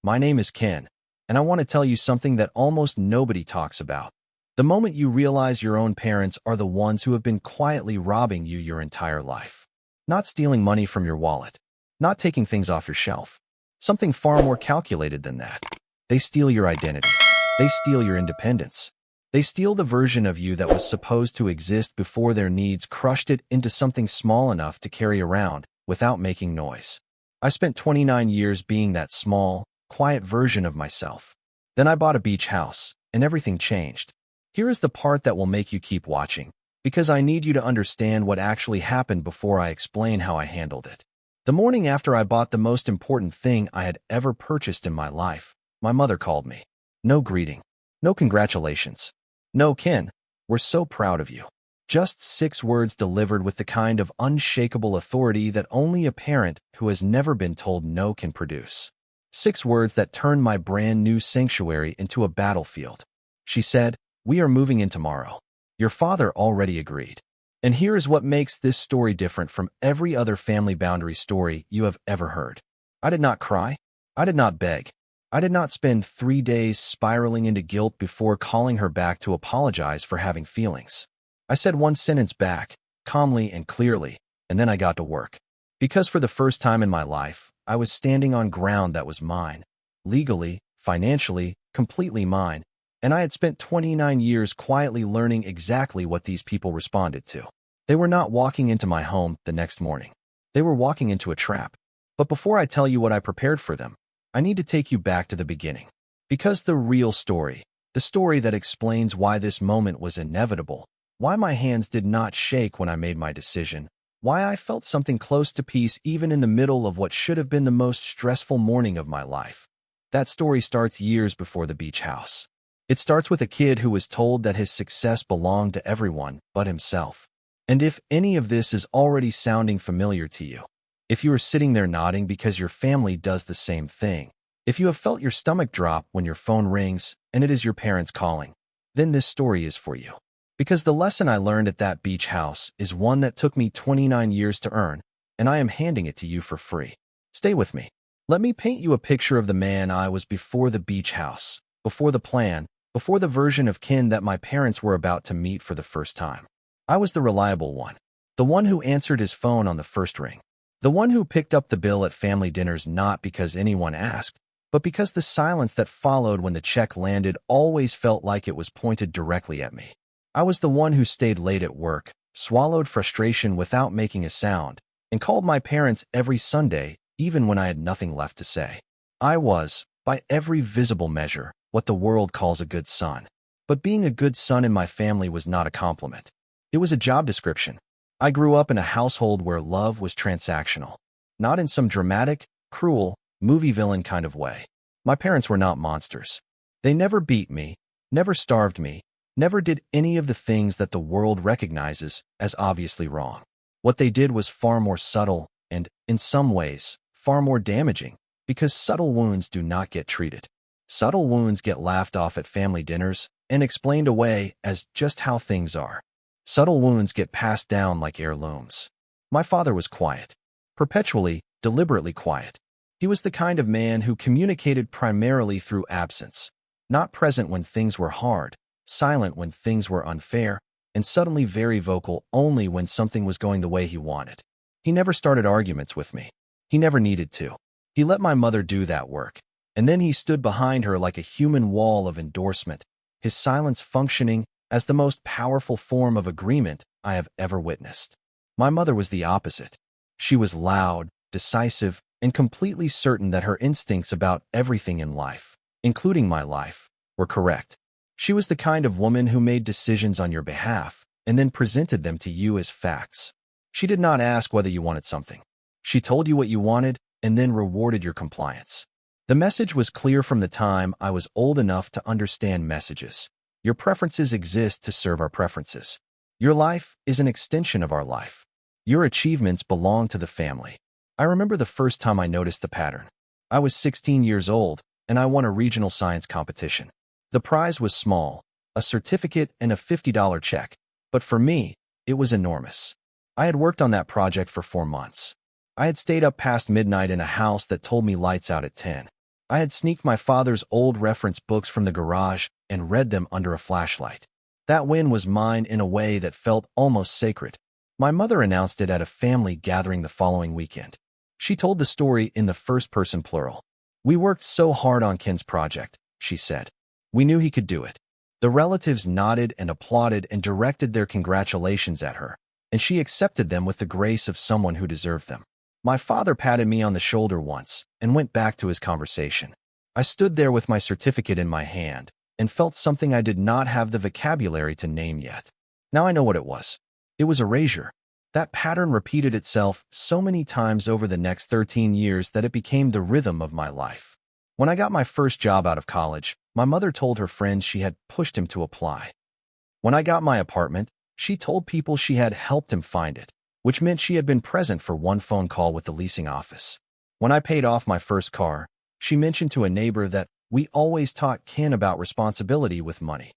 My name is Ken, and I want to tell you something that almost nobody talks about. The moment you realize your own parents are the ones who have been quietly robbing you your entire life. Not stealing money from your wallet, not taking things off your shelf. Something far more calculated than that. They steal your identity. They steal your independence. They steal the version of you that was supposed to exist before their needs crushed it into something small enough to carry around without making noise. I spent 29 years being that small, quiet version of myself. Then I bought a beach house, and everything changed. Here is the part that will make you keep watching, because I need you to understand what actually happened before I explain how I handled it. The morning after I bought the most important thing I had ever purchased in my life, my mother called me. No greeting. No congratulations. No, Ken, we're so proud of you. Just 6 words delivered with the kind of unshakable authority that only a parent who has never been told no can produce. 6 words that turned my brand new sanctuary into a battlefield. She said, "We are moving in tomorrow. Your father already agreed." And here is what makes this story different from every other family boundary story you have ever heard. I did not cry. I did not beg. I did not spend 3 days spiraling into guilt before calling her back to apologize for having feelings. I said one sentence back, calmly and clearly, and then I got to work. Because for the first time in my life, I was standing on ground that was mine. Legally, financially, completely mine. And I had spent 29 years quietly learning exactly what these people responded to. They were not walking into my home the next morning. They were walking into a trap. But before I tell you what I prepared for them, I need to take you back to the beginning. Because the real story, the story that explains why this moment was inevitable, why my hands did not shake when I made my decision, why I felt something close to peace even in the middle of what should have been the most stressful morning of my life. That story starts years before the beach house. It starts with a kid who was told that his success belonged to everyone but himself. And if any of this is already sounding familiar to you, if you are sitting there nodding because your family does the same thing, if you have felt your stomach drop when your phone rings and it is your parents calling, then this story is for you. Because the lesson I learned at that beach house is one that took me 29 years to earn, and I am handing it to you for free. Stay with me. Let me paint you a picture of the man I was before the beach house, before the plan, before the version of Ken that my parents were about to meet for the first time. I was the reliable one, the one who answered his phone on the first ring, the one who picked up the bill at family dinners not because anyone asked, but because the silence that followed when the check landed always felt like it was pointed directly at me. I was the one who stayed late at work, swallowed frustration without making a sound, and called my parents every Sunday, even when I had nothing left to say. I was, by every visible measure, what the world calls a good son. But being a good son in my family was not a compliment. It was a job description. I grew up in a household where love was transactional, not in some dramatic, cruel, movie villain kind of way. My parents were not monsters. They never beat me, never starved me, never did any of the things that the world recognizes as obviously wrong. What they did was far more subtle and, in some ways, far more damaging, because subtle wounds do not get treated. Subtle wounds get laughed off at family dinners and explained away as just how things are. Subtle wounds get passed down like heirlooms. My father was quiet, perpetually, deliberately quiet. He was the kind of man who communicated primarily through absence, not present when things were hard, silent when things were unfair, and suddenly very vocal only when something was going the way he wanted. He never started arguments with me. He never needed to. He let my mother do that work, and then he stood behind her like a human wall of endorsement, his silence functioning as the most powerful form of agreement I have ever witnessed. My mother was the opposite. She was loud, decisive, and completely certain that her instincts about everything in life, including my life, were correct. She was the kind of woman who made decisions on your behalf and then presented them to you as facts. She did not ask whether you wanted something. She told you what you wanted and then rewarded your compliance. The message was clear from the time I was old enough to understand messages. Your preferences exist to serve our preferences. Your life is an extension of our life. Your achievements belong to the family. I remember the first time I noticed the pattern. I was 16 years old, and I won a regional science competition. The prize was small, a certificate and a $50 check, but for me, it was enormous. I had worked on that project for 4 months. I had stayed up past midnight in a house that told me lights out at 10. I had sneaked my father's old reference books from the garage and read them under a flashlight. That win was mine in a way that felt almost sacred. My mother announced it at a family gathering the following weekend. She told the story in the first-person plural. "We worked so hard on Ken's project," she said. "We knew he could do it." The relatives nodded and applauded and directed their congratulations at her, and she accepted them with the grace of someone who deserved them. My father patted me on the shoulder once and went back to his conversation. I stood there with my certificate in my hand and felt something I did not have the vocabulary to name yet. Now I know what it was. It was erasure. That pattern repeated itself so many times over the next 13 years that it became the rhythm of my life. When I got my first job out of college, my mother told her friends she had pushed him to apply. When I got my apartment, she told people she had helped him find it, which meant she had been present for one phone call with the leasing office. When I paid off my first car, she mentioned to a neighbor that we always taught Ken about responsibility with money.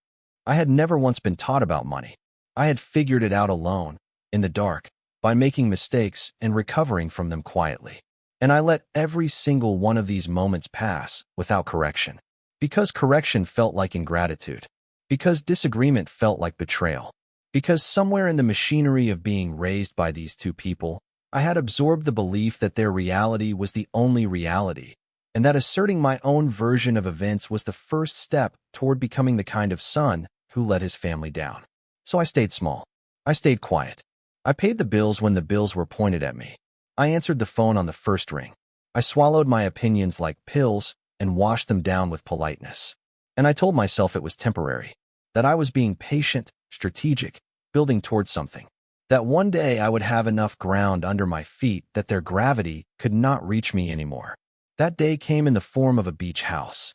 I had never once been taught about money. I had figured it out alone, in the dark, by making mistakes and recovering from them quietly. And I let every single one of these moments pass without correction. Because correction felt like ingratitude. Because disagreement felt like betrayal. Because somewhere in the machinery of being raised by these two people, I had absorbed the belief that their reality was the only reality, and that asserting my own version of events was the first step toward becoming the kind of son who let his family down. So I stayed small. I stayed quiet. I paid the bills when the bills were pointed at me. I answered the phone on the first ring. I swallowed my opinions like pills and washed them down with politeness. And I told myself it was temporary, that I was being patient, strategic, building towards something, that one day I would have enough ground under my feet that their gravity could not reach me anymore. That day came in the form of a beach house.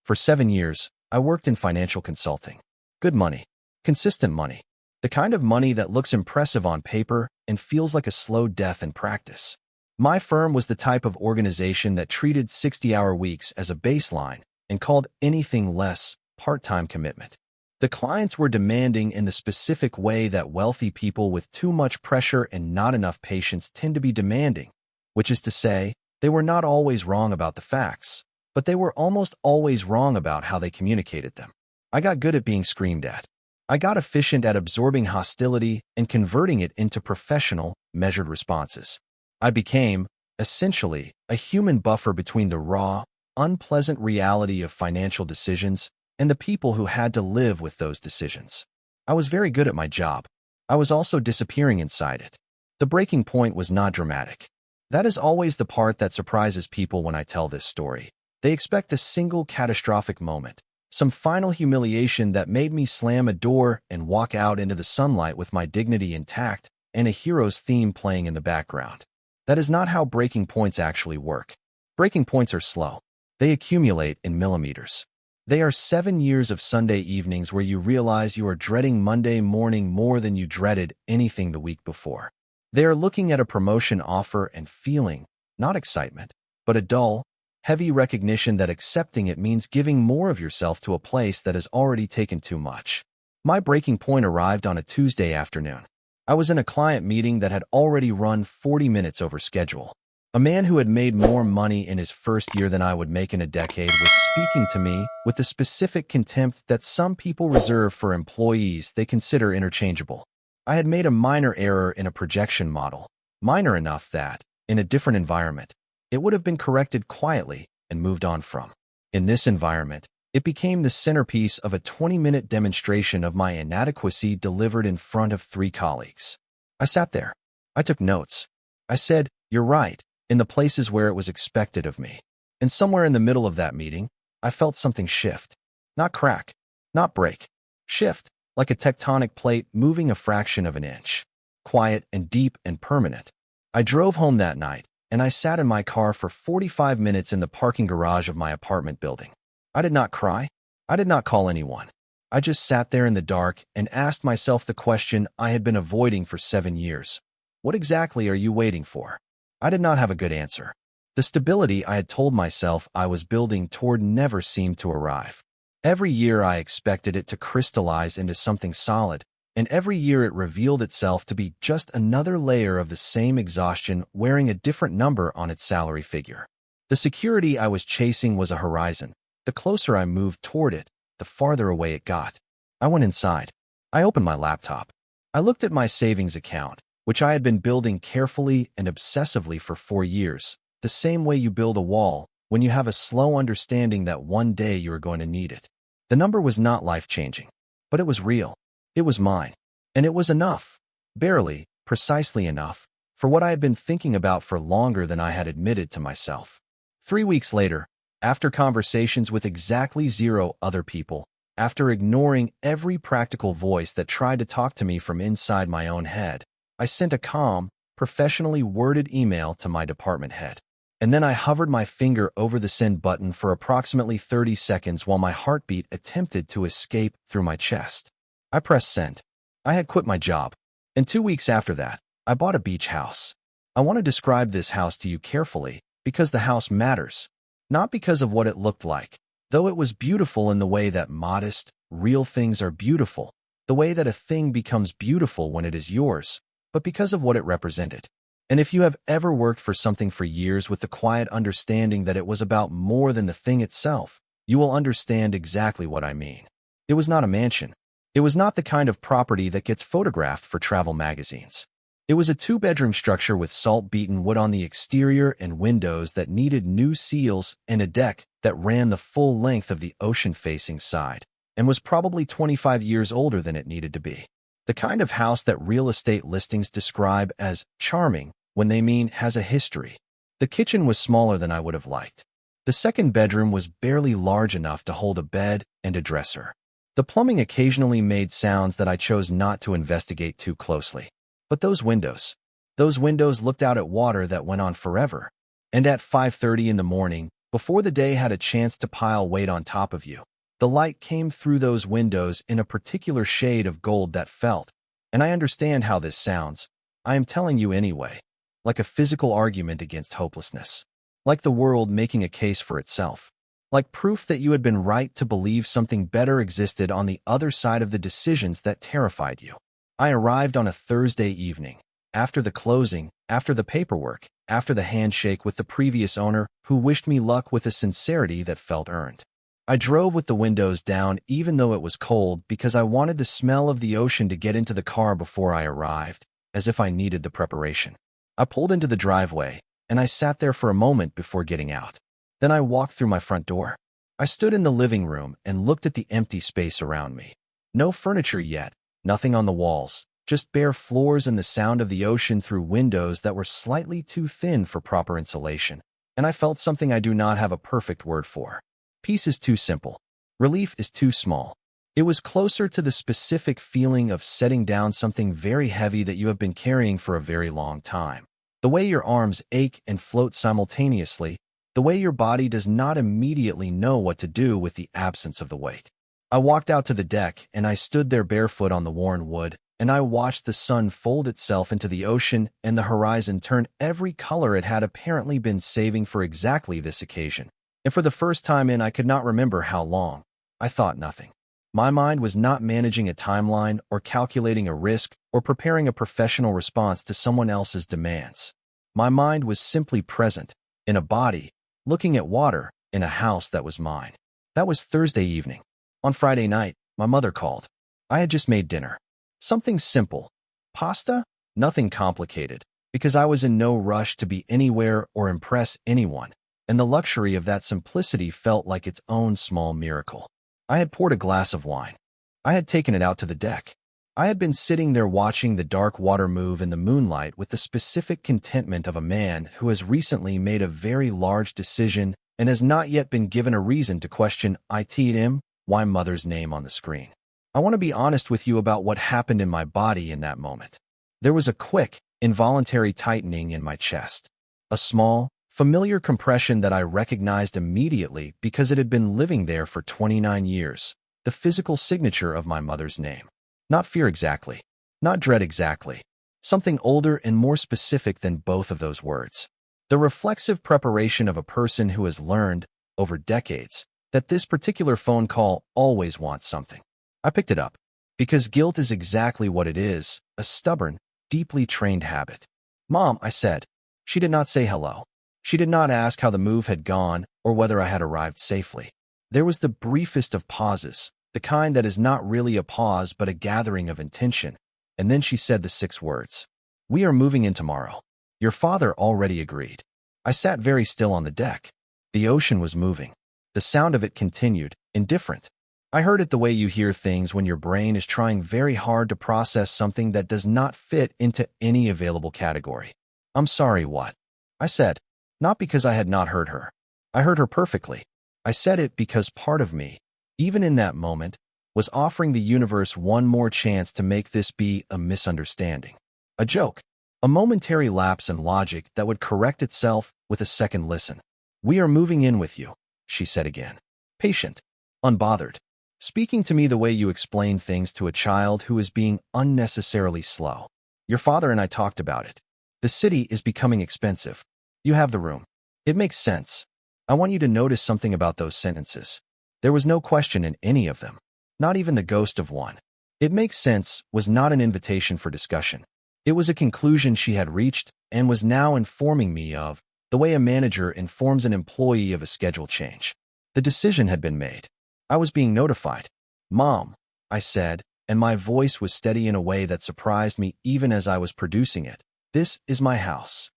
For 7 years, I worked in financial consulting. Good money. Consistent money. The kind of money that looks impressive on paper and feels like a slow death in practice. My firm was the type of organization that treated 60-hour weeks as a baseline and called anything less part-time commitment. The clients were demanding in the specific way that wealthy people with too much pressure and not enough patience tend to be demanding, which is to say, they were not always wrong about the facts, but they were almost always wrong about how they communicated them. I got good at being screamed at. I got efficient at absorbing hostility and converting it into professional, measured responses. I became, essentially, a human buffer between the raw, unpleasant reality of financial decisions and the people who had to live with those decisions. I was very good at my job. I was also disappearing inside it. The breaking point was not dramatic. That is always the part that surprises people when I tell this story. They expect a single catastrophic moment, some final humiliation that made me slam a door and walk out into the sunlight with my dignity intact and a hero's theme playing in the background. That is not how breaking points actually work. Breaking points are slow. They accumulate in millimeters. They are 7 years of Sunday evenings where you realize you are dreading Monday morning more than you dreaded anything the week before. They are looking at a promotion offer and feeling, not excitement, but a dull, heavy recognition that accepting it means giving more of yourself to a place that has already taken too much. My breaking point arrived on a Tuesday afternoon. I was in a client meeting that had already run 40 minutes over schedule. A man who had made more money in his first year than I would make in a decade was speaking to me with the specific contempt that some people reserve for employees they consider interchangeable. I had made a minor error in a projection model, minor enough that, in a different environment, it would have been corrected quietly and moved on from. In this environment, it became the centerpiece of a 20-minute demonstration of my inadequacy delivered in front of 3 colleagues. I sat there. I took notes. I said, "You're right," in the places where it was expected of me. And somewhere in the middle of that meeting, I felt something shift. Not crack, not break. Shift, like a tectonic plate moving a fraction of an inch. Quiet and deep and permanent. I drove home that night, and I sat in my car for 45 minutes in the parking garage of my apartment building. I did not cry. I did not call anyone. I just sat there in the dark and asked myself the question I had been avoiding for 7 years. What exactly are you waiting for? I did not have a good answer. The stability I had told myself I was building toward never seemed to arrive. Every year I expected it to crystallize into something solid, and every year it revealed itself to be just another layer of the same exhaustion wearing a different number on its salary figure. The security I was chasing was a horizon. The closer I moved toward it, the farther away it got. I went inside. I opened my laptop. I looked at my savings account, which I had been building carefully and obsessively for 4 years, the same way you build a wall when you have a slow understanding that one day you are going to need it. The number was not life-changing, but it was real. It was mine. And it was enough. Barely, precisely enough, for what I had been thinking about for longer than I had admitted to myself. 3 weeks later, after conversations with exactly 0 other people, after ignoring every practical voice that tried to talk to me from inside my own head, I sent a calm, professionally worded email to my department head. And then I hovered my finger over the send button for approximately 30 seconds while my heartbeat attempted to escape through my chest. I pressed send. I had quit my job. And 2 weeks after that, I bought a beach house. I want to describe this house to you carefully because the house matters, not because of what it looked like, though it was beautiful in the way that modest, real things are beautiful, the way that a thing becomes beautiful when it is yours, but because of what it represented. And if you have ever worked for something for years with the quiet understanding that it was about more than the thing itself, you will understand exactly what I mean. It was not a mansion. It was not the kind of property that gets photographed for travel magazines. It was a 2-bedroom structure with salt-beaten wood on the exterior and windows that needed new seals and a deck that ran the full length of the ocean-facing side and was probably 25 years older than it needed to be. The kind of house that real estate listings describe as charming when they mean has a history. The kitchen was smaller than I would have liked. The second bedroom was barely large enough to hold a bed and a dresser. The plumbing occasionally made sounds that I chose not to investigate too closely. But those windows looked out at water that went on forever. And at 5:30 in the morning, before the day had a chance to pile weight on top of you, the light came through those windows in a particular shade of gold that felt, and I understand how this sounds, I am telling you anyway, like a physical argument against hopelessness. Like the world making a case for itself. Like proof that you had been right to believe something better existed on the other side of the decisions that terrified you. I arrived on a Thursday evening, after the closing, after the paperwork, after the handshake with the previous owner who wished me luck with a sincerity that felt earned. I drove with the windows down even though it was cold because I wanted the smell of the ocean to get into the car before I arrived, as if I needed the preparation. I pulled into the driveway, and I sat there for a moment before getting out. Then I walked through my front door. I stood in the living room and looked at the empty space around me. No furniture yet. Nothing on the walls, just bare floors and the sound of the ocean through windows that were slightly too thin for proper insulation. And I felt something I do not have a perfect word for. Peace is too simple. Relief is too small. It was closer to the specific feeling of setting down something very heavy that you have been carrying for a very long time. The way your arms ache and float simultaneously, the way your body does not immediately know what to do with the absence of the weight. I walked out to the deck, and I stood there barefoot on the worn wood, and I watched the sun fold itself into the ocean and the horizon turn every color it had apparently been saving for exactly this occasion. And for the first time I could not remember how long, I thought nothing. My mind was not managing a timeline or calculating a risk or preparing a professional response to someone else's demands. My mind was simply present, in a body, looking at water, in a house that was mine. That was Thursday evening. On Friday night, my mother called. I had just made dinner. Something simple. Pasta? Nothing complicated, because I was in no rush to be anywhere or impress anyone, and the luxury of that simplicity felt like its own small miracle. I had poured a glass of wine. I had taken it out to the deck. I had been sitting there watching the dark water move in the moonlight with the specific contentment of a man who has recently made a very large decision and has not yet been given a reason to question him. Why mother's name on the screen. I want to be honest with you about what happened in my body in that moment. There was a quick, involuntary tightening in my chest. A small, familiar compression that I recognized immediately because it had been living there for 29 years. The physical signature of my mother's name. Not fear exactly. Not dread exactly. Something older and more specific than both of those words. The reflexive preparation of a person who has learned, over decades, that this particular phone call always wants something. I picked it up, because guilt is exactly what it is, a stubborn, deeply trained habit. Mom, I said. She did not say hello. She did not ask how the move had gone or whether I had arrived safely. There was the briefest of pauses, the kind that is not really a pause but a gathering of intention, and then she said the 6 words. "We are moving in tomorrow. Your father already agreed." I sat very still on the deck. The ocean was moving. The sound of it continued, indifferent. I heard it the way you hear things when your brain is trying very hard to process something that does not fit into any available category. "I'm sorry, what?" I said, not because I had not heard her. I heard her perfectly. I said it because part of me, even in that moment, was offering the universe one more chance to make this be a misunderstanding. A joke. A momentary lapse in logic that would correct itself with a second listen. "We are moving in with you," she said again. Patient. Unbothered. Speaking to me the way you explain things to a child who is being unnecessarily slow. "Your father and I talked about it. The city is becoming expensive. You have the room. It makes sense." I want you to notice something about those sentences. There was no question in any of them, not even the ghost of one. "It makes sense" was not an invitation for discussion. It was a conclusion she had reached and was now informing me of, the way a manager informs an employee of a schedule change. The decision had been made. I was being notified. "Mom," I said, and my voice was steady in a way that surprised me even as I was producing it. "This is my house."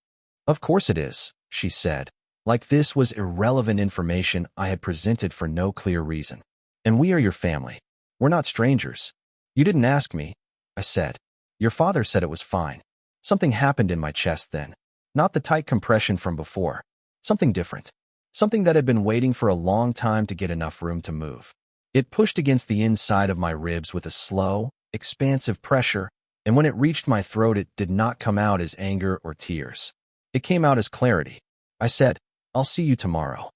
"Of course it is," she said, like this was irrelevant information I had presented for no clear reason. "And we are your family. We're not strangers." "You didn't ask me," I said. "Your father said it was fine." Something happened in my chest then. Not the tight compression from before. Something different. Something that had been waiting for a long time to get enough room to move. It pushed against the inside of my ribs with a slow, expansive pressure, and when it reached my throat it did not come out as anger or tears. It came out as clarity. I said, "I'll see you tomorrow."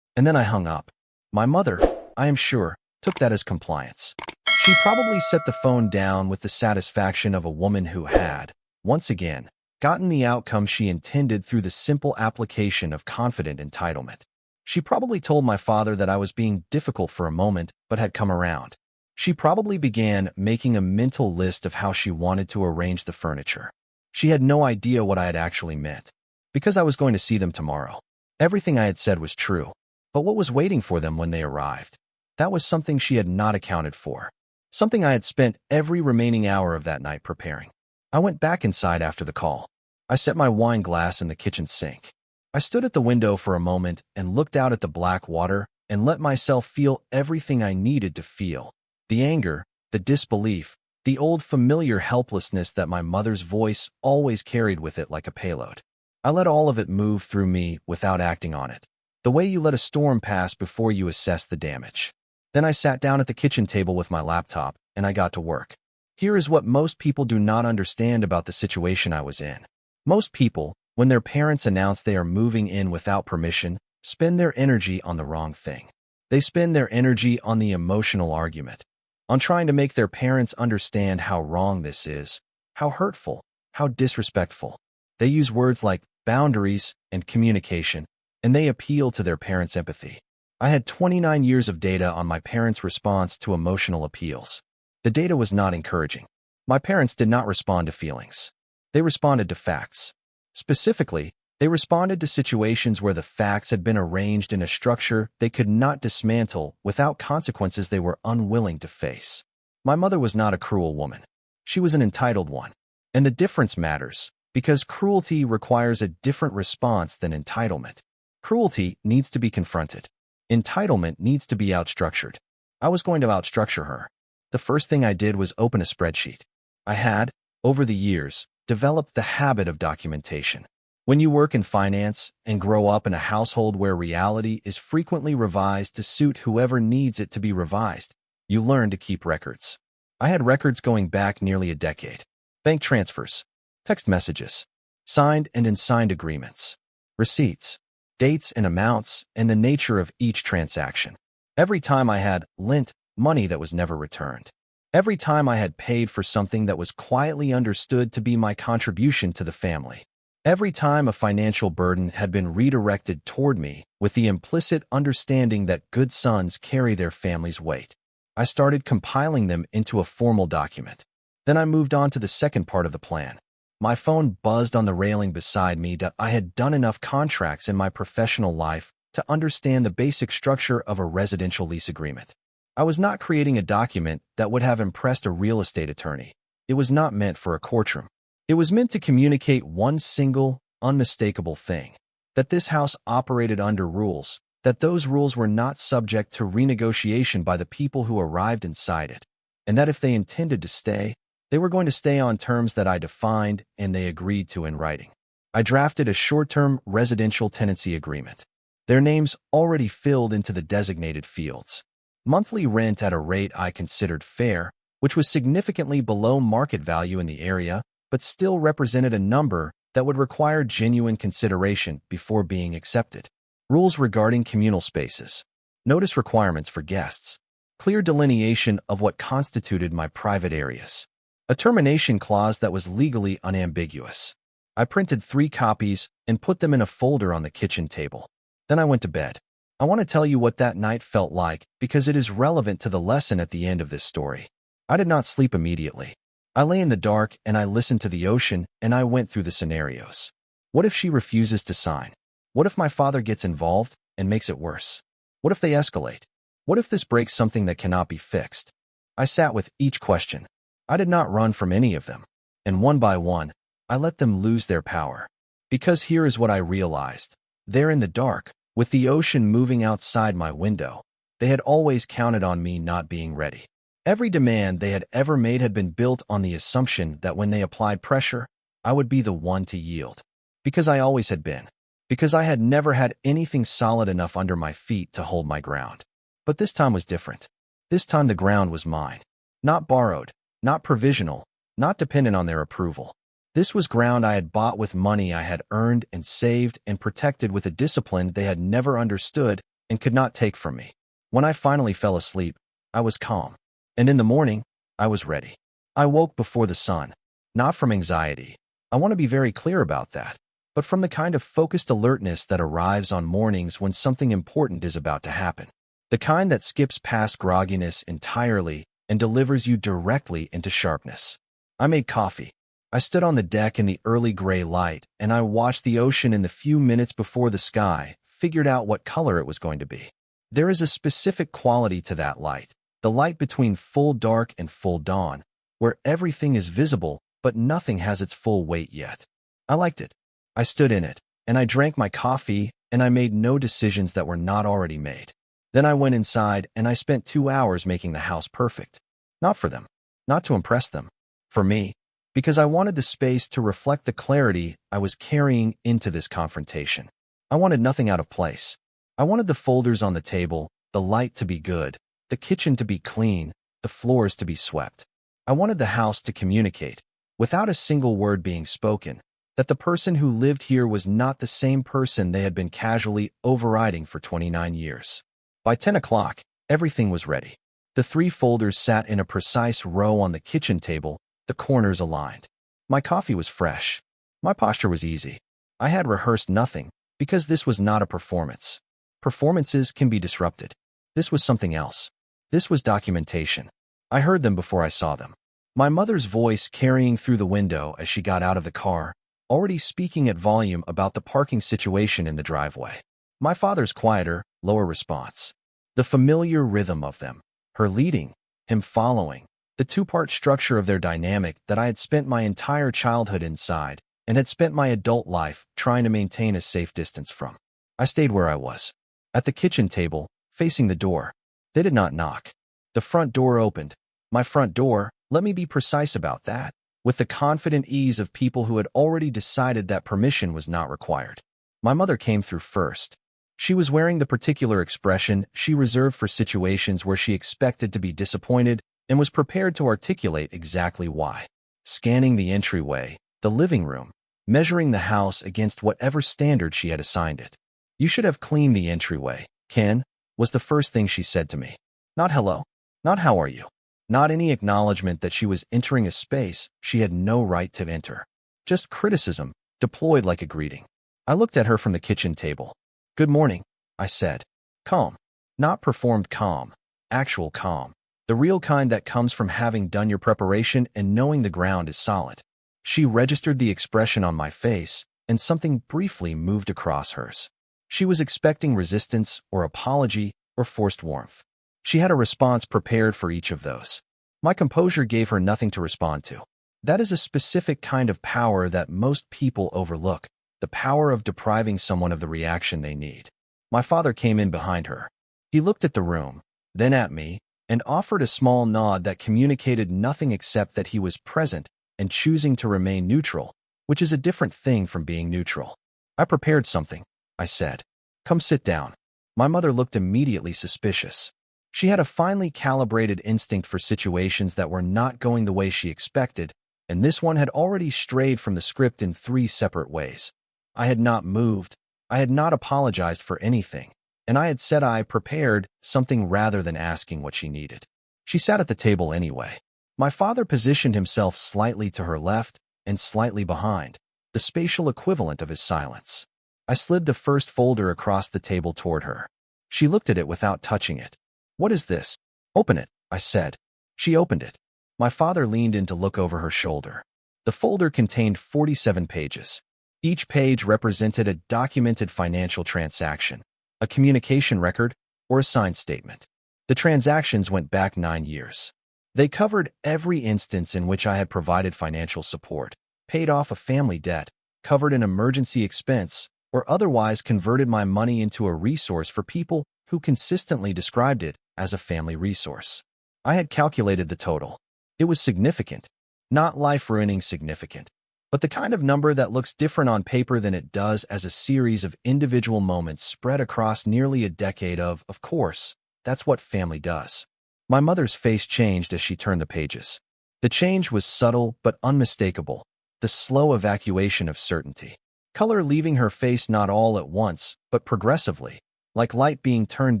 And then I hung up. My mother, I am sure, took that as compliance. She probably set the phone down with the satisfaction of a woman who had, once again, gotten the outcome she intended through the simple application of confident entitlement. She probably told my father that I was being difficult for a moment, but had come around. She probably began making a mental list of how she wanted to arrange the furniture. She had no idea what I had actually meant. Because I was going to see them tomorrow. Everything I had said was true. But what was waiting for them when they arrived? That was something she had not accounted for. Something I had spent every remaining hour of that night preparing. I went back inside after the call. I set my wine glass in the kitchen sink. I stood at the window for a moment and looked out at the black water and let myself feel everything I needed to feel. The anger, the disbelief, the old familiar helplessness that my mother's voice always carried with it like a payload. I let all of it move through me without acting on it. The way you let a storm pass before you assess the damage. Then I sat down at the kitchen table with my laptop, and I got to work. Here is what most people do not understand about the situation I was in. Most people, when their parents announce they are moving in without permission, spend their energy on the wrong thing. They spend their energy on the emotional argument, on trying to make their parents understand how wrong this is, how hurtful, how disrespectful. They use words like boundaries and communication, and they appeal to their parents' empathy. I had 29 years of data on my parents' response to emotional appeals. The data was not encouraging. My parents did not respond to feelings. They responded to facts. Specifically, they responded to situations where the facts had been arranged in a structure they could not dismantle without consequences they were unwilling to face. My mother was not a cruel woman. She was an entitled one. And the difference matters, because cruelty requires a different response than entitlement. Cruelty needs to be confronted. Entitlement needs to be outstructured. I was going to outstructure her. The first thing I did was open a spreadsheet. I had, over the years, developed the habit of documentation. When you work in finance and grow up in a household where reality is frequently revised to suit whoever needs it to be revised, you learn to keep records. I had records going back nearly a decade. Bank transfers, text messages, signed and unsigned agreements, receipts, dates and amounts, and the nature of each transaction. Every time I had lent money that was never returned. Every time I had paid for something that was quietly understood to be my contribution to the family. Every time a financial burden had been redirected toward me with the implicit understanding that good sons carry their family's weight. I started compiling them into a formal document. Then I moved on to the second part of the plan. My phone buzzed on the railing beside me that I had done enough contracts in my professional life to understand the basic structure of a residential lease agreement. I was not creating a document that would have impressed a real estate attorney. It was not meant for a courtroom. It was meant to communicate one single, unmistakable thing: that this house operated under rules, that those rules were not subject to renegotiation by the people who arrived inside it, and that if they intended to stay, they were going to stay on terms that I defined and they agreed to in writing. I drafted a short-term residential tenancy agreement. Their names already filled into the designated fields. Monthly rent at a rate I considered fair, which was significantly below market value in the area, but still represented a number that would require genuine consideration before being accepted. Rules regarding communal spaces. Notice requirements for guests. Clear delineation of what constituted my private areas. A termination clause that was legally unambiguous. I printed 3 copies and put them in a folder on the kitchen table. Then I went to bed. I want to tell you what that night felt like because it is relevant to the lesson at the end of this story. I did not sleep immediately. I lay in the dark and I listened to the ocean and I went through the scenarios. What if she refuses to sign? What if my father gets involved and makes it worse? What if they escalate? What if this breaks something that cannot be fixed? I sat with each question. I did not run from any of them. And one by one, I let them lose their power. Because here is what I realized. There in the dark, with the ocean moving outside my window, they had always counted on me not being ready. Every demand they had ever made had been built on the assumption that when they applied pressure, I would be the one to yield. Because I always had been. Because I had never had anything solid enough under my feet to hold my ground. But this time was different. This time the ground was mine. Not borrowed, not provisional, not dependent on their approval. This was ground I had bought with money I had earned and saved and protected with a discipline they had never understood and could not take from me. When I finally fell asleep, I was calm. And in the morning, I was ready. I woke before the sun, not from anxiety. I want to be very clear about that, but from the kind of focused alertness that arrives on mornings when something important is about to happen. The kind that skips past grogginess entirely and delivers you directly into sharpness. I made coffee. I stood on the deck in the early gray light, and I watched the ocean in the few minutes before the sky figured out what color it was going to be. There is a specific quality to that light, the light between full dark and full dawn, where everything is visible, but nothing has its full weight yet. I liked it. I stood in it, and I drank my coffee, and I made no decisions that were not already made. Then I went inside, and I spent 2 hours making the house perfect. Not for them, not to impress them, for me, because I wanted the space to reflect the clarity I was carrying into this confrontation. I wanted nothing out of place. I wanted the folders on the table, the light to be good, the kitchen to be clean, the floors to be swept. I wanted the house to communicate, without a single word being spoken, that the person who lived here was not the same person they had been casually overriding for 29 years. By 10 o'clock, everything was ready. The 3 folders sat in a precise row on the kitchen table, the corners aligned. My coffee was fresh. My posture was easy. I had rehearsed nothing, because this was not a performance. Performances can be disrupted. This was something else. This was documentation. I heard them before I saw them. My mother's voice carrying through the window as she got out of the car, already speaking at volume about the parking situation in the driveway. My father's quieter, lower response. The familiar rhythm of them. Her leading, him following. The 2-part structure of their dynamic that I had spent my entire childhood inside and had spent my adult life trying to maintain a safe distance from. I stayed where I was. At the kitchen table, facing the door. They did not knock. The front door opened. My front door, let me be precise about that, with the confident ease of people who had already decided that permission was not required. My mother came through first. She was wearing the particular expression she reserved for situations where she expected to be disappointed and was prepared to articulate exactly why. Scanning the entryway, the living room, measuring the house against whatever standard she had assigned it. "You should have cleaned the entryway, Ken," was the first thing she said to me. Not hello, not how are you, not any acknowledgement that she was entering a space she had no right to enter. Just criticism, deployed like a greeting. I looked at her from the kitchen table. "Good morning," I said. Calm. Not performed calm. Actual calm. The real kind that comes from having done your preparation and knowing the ground is solid. She registered the expression on my face, and something briefly moved across hers. She was expecting resistance or apology or forced warmth. She had a response prepared for each of those. My composure gave her nothing to respond to. That is a specific kind of power that most people overlook, the power of depriving someone of the reaction they need. My father came in behind her. He looked at the room, then at me, and offered a small nod that communicated nothing except that he was present and choosing to remain neutral, which is a different thing from being neutral. "I prepared something," I said. "Come sit down." My mother looked immediately suspicious. She had a finely calibrated instinct for situations that were not going the way she expected, and this one had already strayed from the script in 3 separate ways. I had not moved, I had not apologized for anything, and I had said I prepared something rather than asking what she needed. She sat at the table anyway. My father positioned himself slightly to her left and slightly behind, the spatial equivalent of his silence. I slid the first folder across the table toward her. She looked at it without touching it. "What is this?" "Open it," I said. She opened it. My father leaned in to look over her shoulder. The folder contained 47 pages. Each page represented a documented financial transaction, a communication record, or a signed statement. The transactions went back 9 years. They covered every instance in which I had provided financial support, paid off a family debt, covered an emergency expense, or otherwise converted my money into a resource for people who consistently described it as a family resource. I had calculated the total. It was significant, not life-ruining significant, but the kind of number that looks different on paper than it does as a series of individual moments spread across nearly a decade of course, that's what family does. My mother's face changed as she turned the pages. The change was subtle but unmistakable, the slow evacuation of certainty. Color leaving her face not all at once, but progressively, like light being turned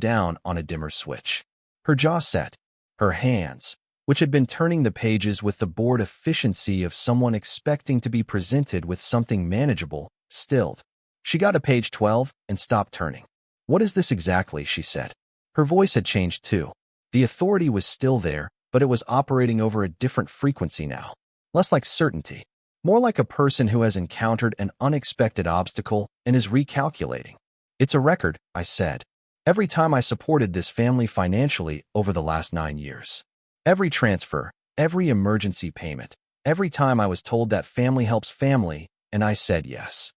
down on a dimmer switch. Her jaw set, her hands, which had been turning the pages with the bored efficiency of someone expecting to be presented with something manageable, stilled. She got to page 12 and stopped turning. "What is this exactly?" she said. Her voice had changed too. The authority was still there, but it was operating over a different frequency now. Less like certainty, more like a person who has encountered an unexpected obstacle and is recalculating. "It's a record," I said. "Every time I supported this family financially over the last 9 years. Every transfer, every emergency payment, every time I was told that family helps family, and I said yes."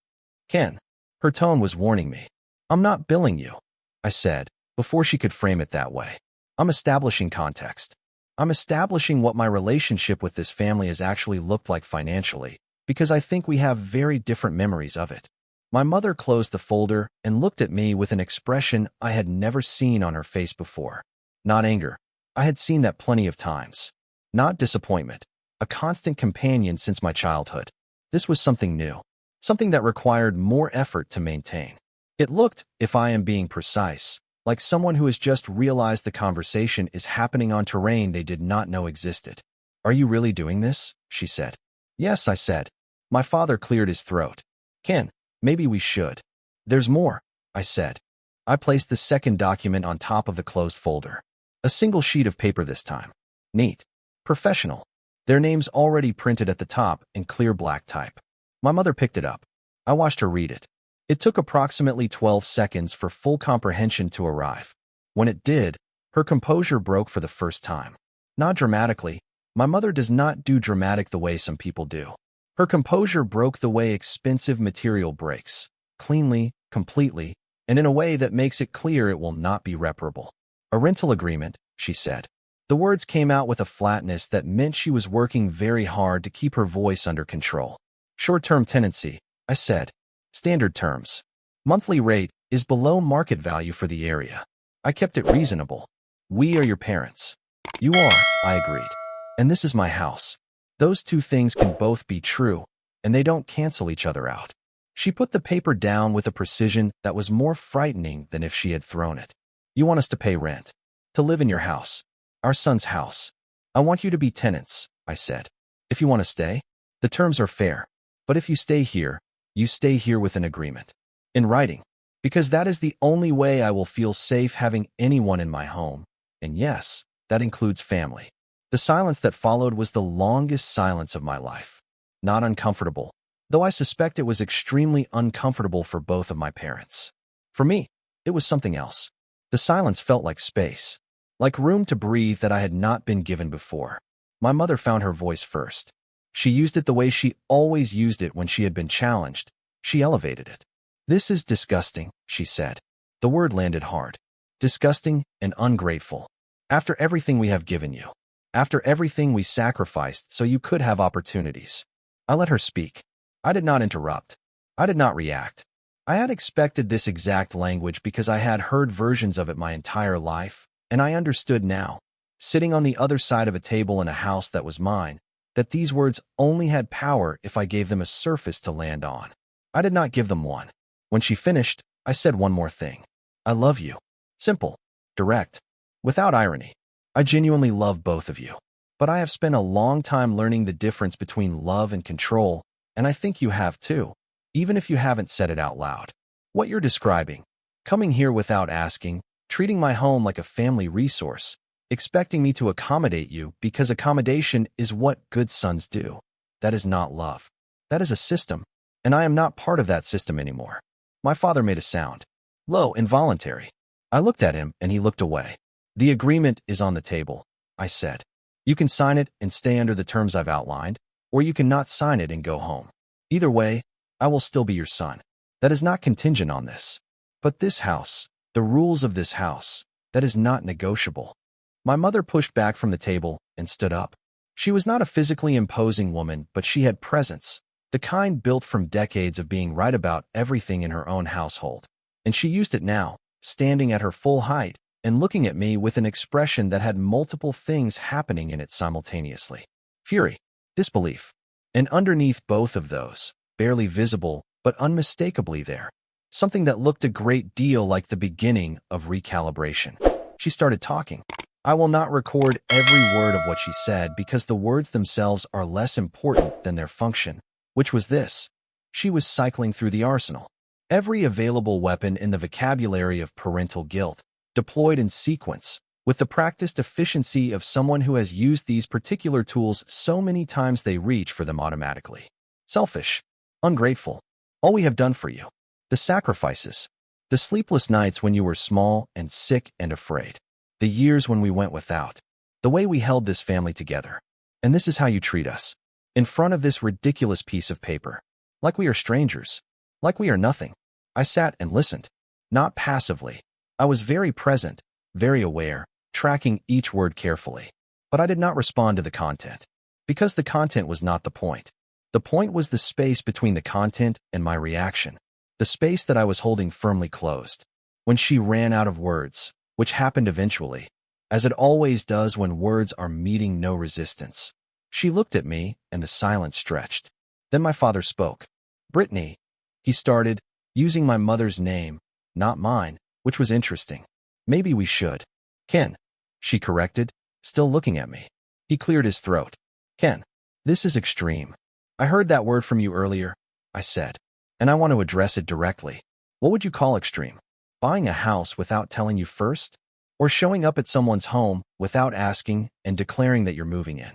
"Ken." Her tone was warning me. "I'm not billing you," I said, before she could frame it that way. "I'm establishing context. I'm establishing what my relationship with this family has actually looked like financially, because I think we have very different memories of it." My mother closed the folder and looked at me with an expression I had never seen on her face before. Not anger. I had seen that plenty of times. Not disappointment, a constant companion since my childhood. This was something new, something that required more effort to maintain. It looked, if I am being precise, like someone who has just realized the conversation is happening on terrain they did not know existed. "Are you really doing this?" she said. "Yes," I said. My father cleared his throat. "Ken, maybe we should." "There's more," I said. I placed the second document on top of the closed folder. A single sheet of paper this time. Neat. Professional. Their names already printed at the top in clear black type. My mother picked it up. I watched her read it. It took approximately 12 seconds for full comprehension to arrive. When it did, her composure broke for the first time. Not dramatically. My mother does not do dramatic the way some people do. Her composure broke the way expensive material breaks. Cleanly, completely, and in a way that makes it clear it will not be reparable. "A rental agreement," she said. The words came out with a flatness that meant she was working very hard to keep her voice under control. "Short-term tenancy," I said. "Standard terms. Monthly rate is below market value for the area." I kept it reasonable. "We are your parents." "You are," I agreed. "And this is my house." Those two things can both be true, and they don't cancel each other out. She put the paper down with a precision that was more frightening than if she had thrown it. "You want us to pay rent. To live in your house. Our son's house. I want you to be tenants," I said. "If you want to stay, the terms are fair. But if you stay here, you stay here with an agreement. In writing. Because that is the only way I will feel safe having anyone in my home. And yes, that includes family." The silence that followed was the longest silence of my life. not uncomfortable, though I suspect it was extremely uncomfortable for both of my parents. For me, it was something else. The silence felt like space, like room to breathe that I had not been given before. My mother found her voice first. She used it the way she always used it when she had been challenged. She elevated it. "This is disgusting," she said. The word landed hard. Disgusting and ungrateful. After everything we have given you. After everything we sacrificed so you could have opportunities. I let her speak. I did not interrupt. I did not react. I had expected this exact language because I had heard versions of it my entire life, and I understood now, sitting on the other side of a table in a house that was mine, that these words only had power if I gave them a surface to land on. I did not give them one. When she finished, I said one more thing. "I love you." Simple, direct, without irony. I genuinely love both of you. But I have spent a long time learning the difference between love and control, and I think you have too, even if you haven't said it out loud. What you're describing, coming here without asking, treating my home like a family resource, expecting me to accommodate you because accommodation is what good sons do. That is not love. That is a system, and I am not part of that system anymore. My father made a sound. Low, involuntary. I looked at him, and he looked away. "The agreement is on the table," I said. "You can sign it and stay under the terms I've outlined, or you can not sign it and go home. Either way, I will still be your son. That is not contingent on this. But this house, the rules of this house, that is not negotiable." My mother pushed back from the table and stood up. She was not a physically imposing woman, but she had presence, the kind built from decades of being right about everything in her own household. And she used it now, standing at her full height and looking at me with an expression that had multiple things happening in it simultaneously. Fury, disbelief, and underneath both of those, barely visible but unmistakably there, something that looked a great deal like the beginning of recalibration. She started talking. I will not record every word of what she said because the words themselves are less important than their function, which was this. She was cycling through the arsenal. Every available weapon in the vocabulary of parental guilt, deployed in sequence, with the practiced efficiency of someone who has used these particular tools so many times they reach for them automatically. Selfish, ungrateful, all we have done for you. The sacrifices, the sleepless nights when you were small and sick and afraid, the years when we went without, the way we held this family together. And this is how you treat us, in front of this ridiculous piece of paper, like we are strangers, like we are nothing. I sat and listened, not passively. I was very present, very aware, tracking each word carefully. But I did not respond to the content, because the content was not the point. The point was the space between the content and my reaction, the space that I was holding firmly closed. When she ran out of words, which happened eventually, as it always does when words are meeting no resistance, she looked at me and the silence stretched. Then my father spoke. "Brittany," he started, using my mother's name, not mine, which was interesting. "Maybe we should." "Ken," she corrected, still looking at me. He cleared his throat. "Ken, this is extreme. I heard that word from you earlier," I said, "and I want to address it directly. What would you call extreme? Buying a house without telling you first? Or showing up at someone's home without asking and declaring that you're moving in?"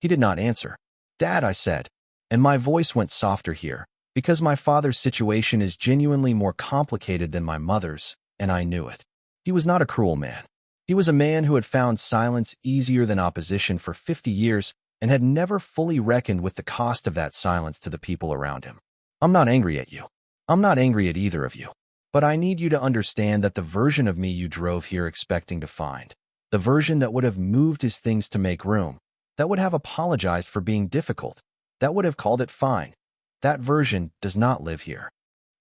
He did not answer. "Dad," I said, and my voice went softer here, because my father's situation is genuinely more complicated than my mother's, and I knew it. He was not a cruel man. He was a man who had found silence easier than opposition for 50 years and had never fully reckoned with the cost of that silence to the people around him. "I'm not angry at you. I'm not angry at either of you. But I need you to understand that the version of me you drove here expecting to find, the version that would have moved his things to make room, that would have apologized for being difficult, that would have called it fine, that version does not live here."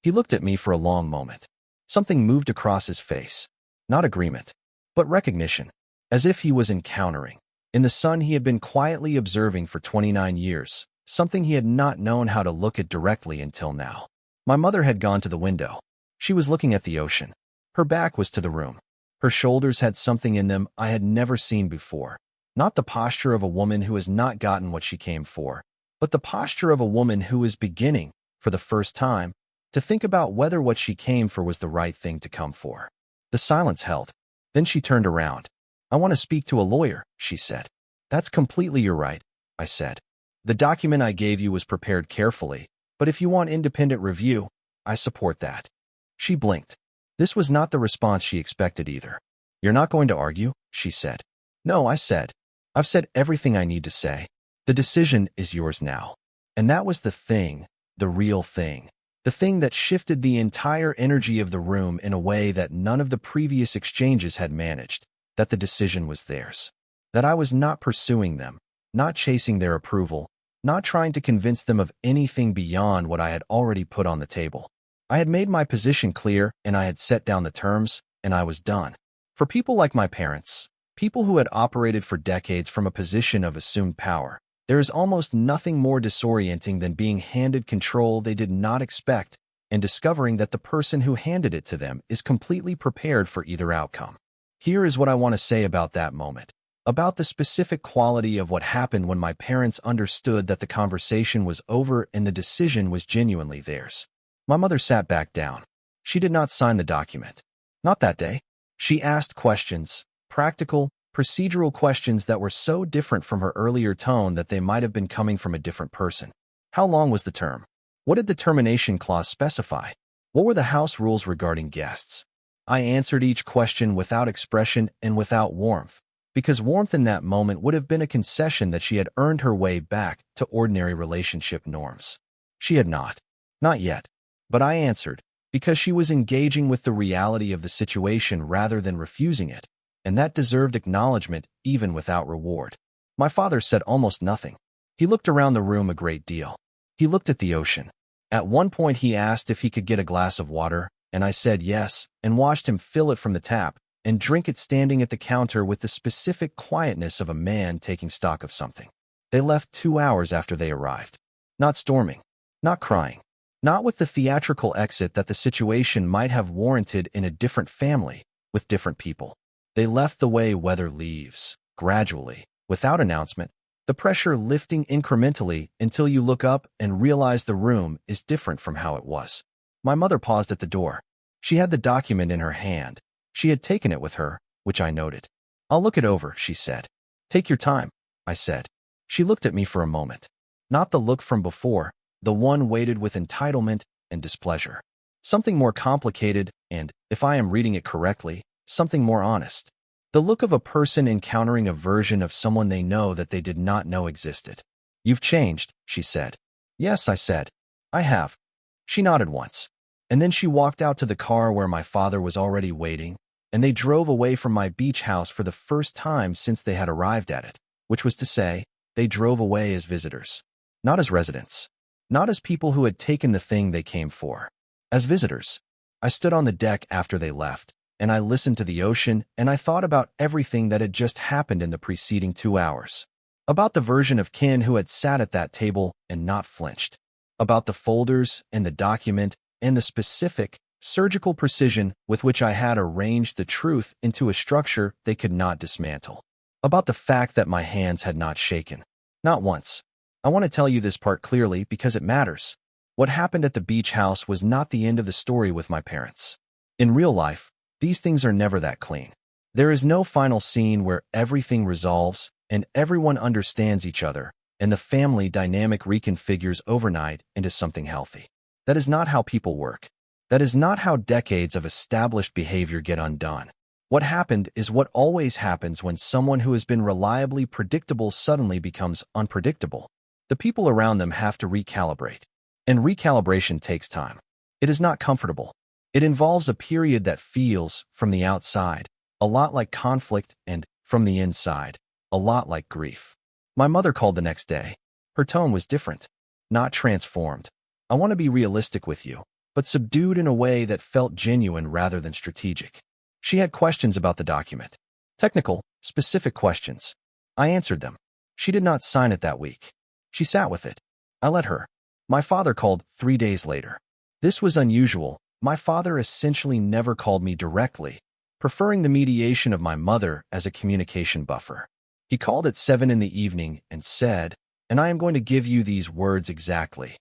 He looked at me for a long moment. Something moved across his face. Not agreement, but recognition, as if he was encountering, in the son he had been quietly observing for 29 years, something he had not known how to look at directly until now. My mother had gone to the window. She was looking at the ocean. Her back was to the room. Her shoulders had something in them I had never seen before. Not the posture of a woman who has not gotten what she came for, but the posture of a woman who is beginning, for the first time, to think about whether what she came for was the right thing to come for. The silence held. Then she turned around. "I want to speak to a lawyer," she said. "That's completely your right," I said. The document I gave you was prepared carefully, but if you want independent review, I support that." She blinked. This was not the response she expected either. "You're not going to argue?" she said. "No," I said. "I've said everything I need to say. The decision is yours now." And that was the thing, the real thing. The thing that shifted the entire energy of the room in a way that none of the previous exchanges had managed. That the decision was theirs. That I was not pursuing them, not chasing their approval, not trying to convince them of anything beyond what I had already put on the table. I had made my position clear, and I had set down the terms, and I was done. For people like my parents, people who had operated for decades from a position of assumed power, there is almost nothing more disorienting than being handed control they did not expect and discovering that the person who handed it to them is completely prepared for either outcome. Here is what I want to say about that moment, about the specific quality of what happened when my parents understood that the conversation was over and the decision was genuinely theirs. My mother sat back down. She did not sign the document. Not that day. She asked questions, practical, procedural questions that were so different from her earlier tone that they might have been coming from a different person. How long was the term? What did the termination clause specify? What were the house rules regarding guests? I answered each question without expression and without warmth, because warmth in that moment would have been a concession that she had earned her way back to ordinary relationship norms. She had not. Not yet. But I answered, because she was engaging with the reality of the situation rather than refusing it, and that deserved acknowledgement even without reward. My father said almost nothing. He looked around the room a great deal. He looked at the ocean. At one point he asked if he could get a glass of water, and I said yes, and watched him fill it from the tap and drink it standing at the counter with the specific quietness of a man taking stock of something. They left 2 hours after they arrived. Not storming. Not crying. Not with the theatrical exit that the situation might have warranted in a different family, with different people. They left the way weather leaves, gradually, without announcement, the pressure lifting incrementally until you look up and realize the room is different from how it was. My mother paused at the door. She had the document in her hand. She had taken it with her, which I noted. "I'll look it over," she said. "Take your time," I said. She looked at me for a moment. Not the look from before, the one weighted with entitlement and displeasure. Something more complicated and, if I am reading it correctly, something more honest. The look of a person encountering a version of someone they know that they did not know existed. "You've changed," she said. "Yes," I said. "I have." She nodded once. And then she walked out to the car where my father was already waiting, and they drove away from my beach house for the first time since they had arrived at it, which was to say, they drove away as visitors. Not as residents. Not as people who had taken the thing they came for. As visitors. I stood on the deck after they left, and I listened to the ocean, and I thought about everything that had just happened in the preceding 2 hours. About the version of Ken who had sat at that table and not flinched. About the folders and the document and the specific, surgical precision with which I had arranged the truth into a structure they could not dismantle. About the fact that my hands had not shaken. Not once. I want to tell you this part clearly because it matters. What happened at the beach house was not the end of the story with my parents. In real life, these things are never that clean. There is no final scene where everything resolves and everyone understands each other, and the family dynamic reconfigures overnight into something healthy. That is not how people work. That is not how decades of established behavior get undone. What happened is what always happens when someone who has been reliably predictable suddenly becomes unpredictable. The people around them have to recalibrate. And recalibration takes time. It is not comfortable. It involves a period that feels, from the outside, a lot like conflict and, from the inside, a lot like grief. My mother called the next day. Her tone was different. Not transformed. I want to be realistic with you, but subdued in a way that felt genuine rather than strategic. She had questions about the document. Technical, specific questions. I answered them. She did not sign it that week. She sat with it. I let her. My father called 3 days later. This was unusual. My father essentially never called me directly, preferring the mediation of my mother as a communication buffer. He called at 7 in the evening and said, and I am going to give you these words exactly.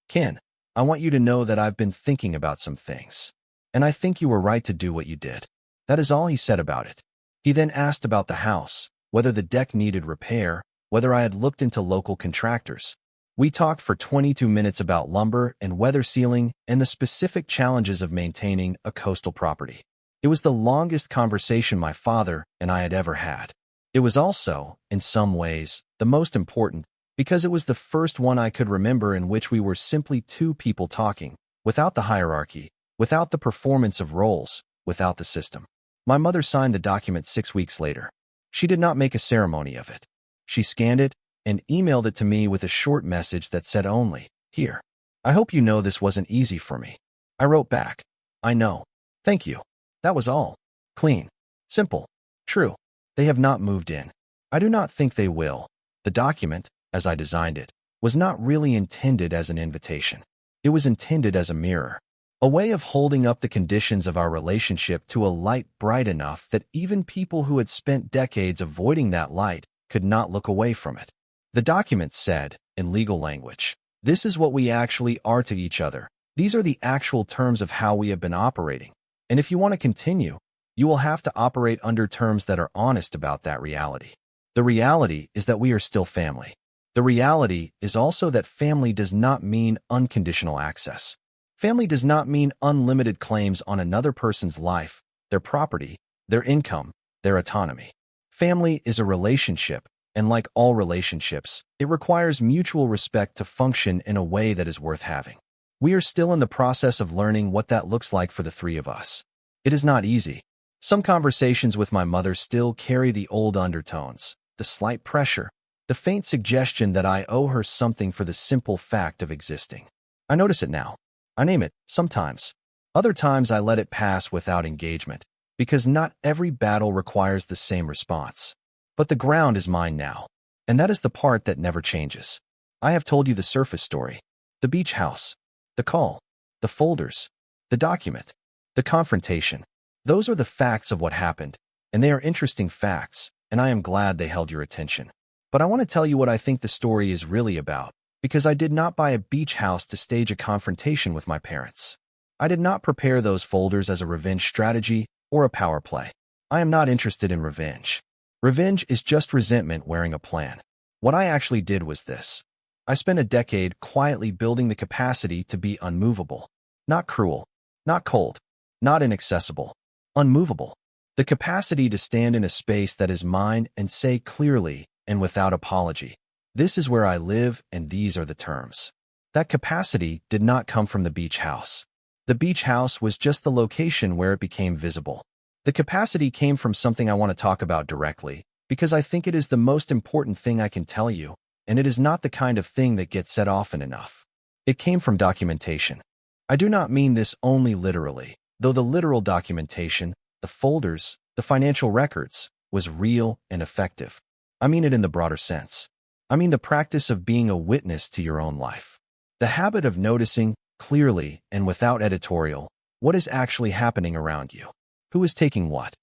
"Ken, I want you to know that I've been thinking about some things, and I think you were right to do what you did." That is all he said about it. He then asked about the house, whether the deck needed repair, whether I had looked into local contractors. We talked for 22 minutes about lumber and weather sealing and the specific challenges of maintaining a coastal property. It was the longest conversation my father and I had ever had. It was also, in some ways, the most important because it was the first one I could remember in which we were simply two people talking, without the hierarchy, without the performance of roles, without the system. My mother signed the document 6 weeks later. She did not make a ceremony of it. She scanned it and emailed it to me with a short message that said only, "Here. I hope you know this wasn't easy for me." I wrote back, "I know. Thank you." That was all. Clean. Simple. True. They have not moved in. I do not think they will. The document, as I designed it, was not really intended as an invitation. It was intended as a mirror. A way of holding up the conditions of our relationship to a light bright enough that even people who had spent decades avoiding that light could not look away from it. The document said, in legal language, "This is what we actually are to each other. These are the actual terms of how we have been operating. And if you want to continue, you will have to operate under terms that are honest about that reality." The reality is that we are still family. The reality is also that family does not mean unconditional access. Family does not mean unlimited claims on another person's life, their property, their income, their autonomy. Family is a relationship, and like all relationships, it requires mutual respect to function in a way that is worth having. We are still in the process of learning what that looks like for the three of us. It is not easy. Some conversations with my mother still carry the old undertones, the slight pressure, the faint suggestion that I owe her something for the simple fact of existing. I notice it now. I name it, sometimes. Other times I let it pass without engagement, because not every battle requires the same response. But the ground is mine now, and that is the part that never changes. I have told you the surface story, the beach house, the call, the folders, the document, the confrontation. Those are the facts of what happened, and they are interesting facts, and I am glad they held your attention. But I want to tell you what I think the story is really about, because I did not buy a beach house to stage a confrontation with my parents. I did not prepare those folders as a revenge strategy or a power play. I am not interested in revenge. Revenge is just resentment wearing a plan. What I actually did was this. I spent a decade quietly building the capacity to be unmovable. Not cruel, not cold, not inaccessible. Unmovable. The capacity to stand in a space that is mine and say clearly and without apology, "This is where I live and these are the terms." That capacity did not come from the beach house. The beach house was just the location where it became visible. The capacity came from something I want to talk about directly, because I think it is the most important thing I can tell you, and it is not the kind of thing that gets said often enough. It came from documentation. I do not mean this only literally, though the literal documentation, the folders, the financial records, was real and effective. I mean it in the broader sense. I mean the practice of being a witness to your own life. The habit of noticing, clearly and without editorial, what is actually happening around you. Who is taking what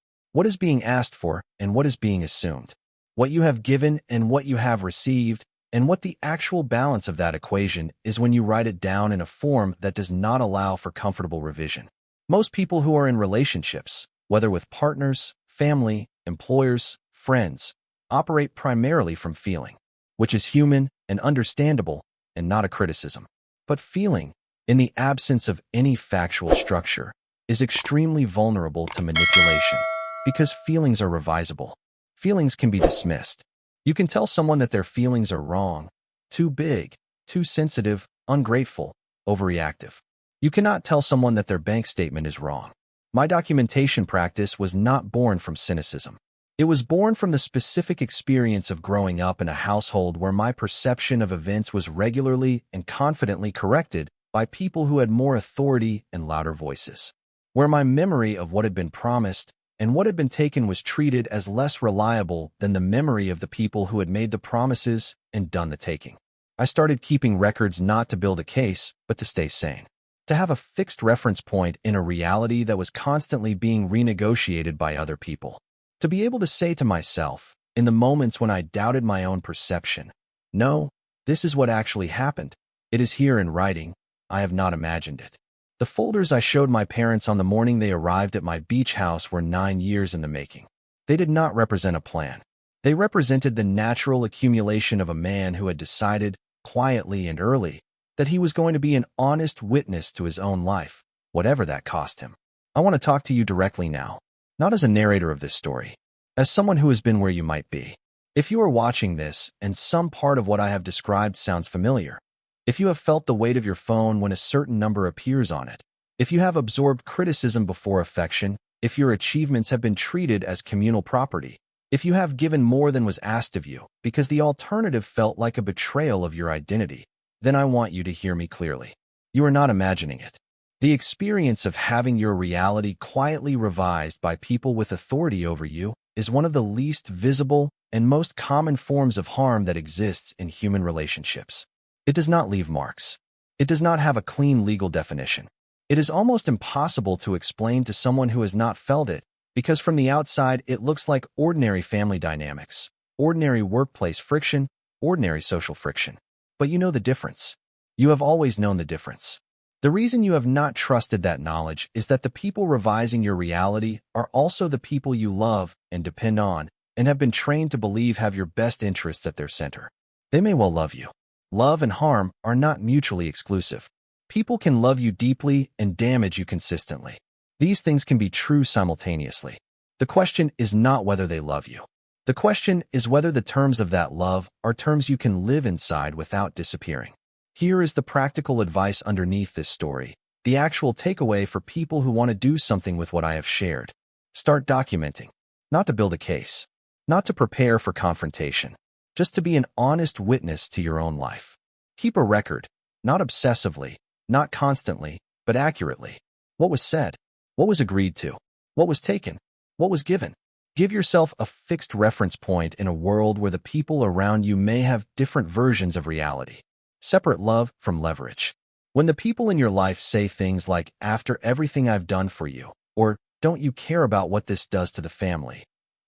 is being asked for and what is being assumed, what you have given and what you have received, and what the actual balance of that equation is when you write it down in a form that does not allow for comfortable revision. Most people who are in relationships, whether with partners, family, employers, friends, operate primarily from feeling, which is human and understandable and not a criticism. But feeling, in the absence of any factual structure, is extremely vulnerable to manipulation because feelings are revisable. Feelings can be dismissed. You can tell someone that their feelings are wrong, too big, too sensitive, ungrateful, overreactive. You cannot tell someone that their bank statement is wrong. My documentation practice was not born from cynicism. It was born from the specific experience of growing up in a household where my perception of events was regularly and confidently corrected by people who had more authority and louder voices, where my memory of what had been promised and what had been taken was treated as less reliable than the memory of the people who had made the promises and done the taking. I started keeping records not to build a case, but to stay sane, to have a fixed reference point in a reality that was constantly being renegotiated by other people, to be able to say to myself, in the moments when I doubted my own perception, "No, this is what actually happened. It is here in writing. I have not imagined it." The folders I showed my parents on the morning they arrived at my beach house were 9 years in the making. They did not represent a plan. They represented the natural accumulation of a man who had decided, quietly and early, that he was going to be an honest witness to his own life, whatever that cost him. I want to talk to you directly now, not as a narrator of this story, as someone who has been where you might be. If you are watching this and some part of what I have described sounds familiar, if you have felt the weight of your phone when a certain number appears on it, if you have absorbed criticism before affection, if your achievements have been treated as communal property, if you have given more than was asked of you because the alternative felt like a betrayal of your identity, then I want you to hear me clearly. You are not imagining it. The experience of having your reality quietly revised by people with authority over you is one of the least visible and most common forms of harm that exists in human relationships. It does not leave marks. It does not have a clean legal definition. It is almost impossible to explain to someone who has not felt it, because from the outside it looks like ordinary family dynamics, ordinary workplace friction, ordinary social friction. But you know the difference. You have always known the difference. The reason you have not trusted that knowledge is that the people revising your reality are also the people you love and depend on and have been trained to believe have your best interests at their center. They may well love you. Love and harm are not mutually exclusive. People can love you deeply and damage you consistently. These things can be true simultaneously. The question is not whether they love you. The question is whether the terms of that love are terms you can live inside without disappearing. Here is the practical advice underneath this story, the actual takeaway for people who want to do something with what I have shared. Start documenting, not to build a case, not to prepare for confrontation, just to be an honest witness to your own life. Keep a record, not obsessively, not constantly, but accurately. What was said? What was agreed to? What was taken? What was given? Give yourself a fixed reference point in a world where the people around you may have different versions of reality. Separate love from leverage. When the people in your life say things like, "After everything I've done for you," or "Don't you care about what this does to the family?"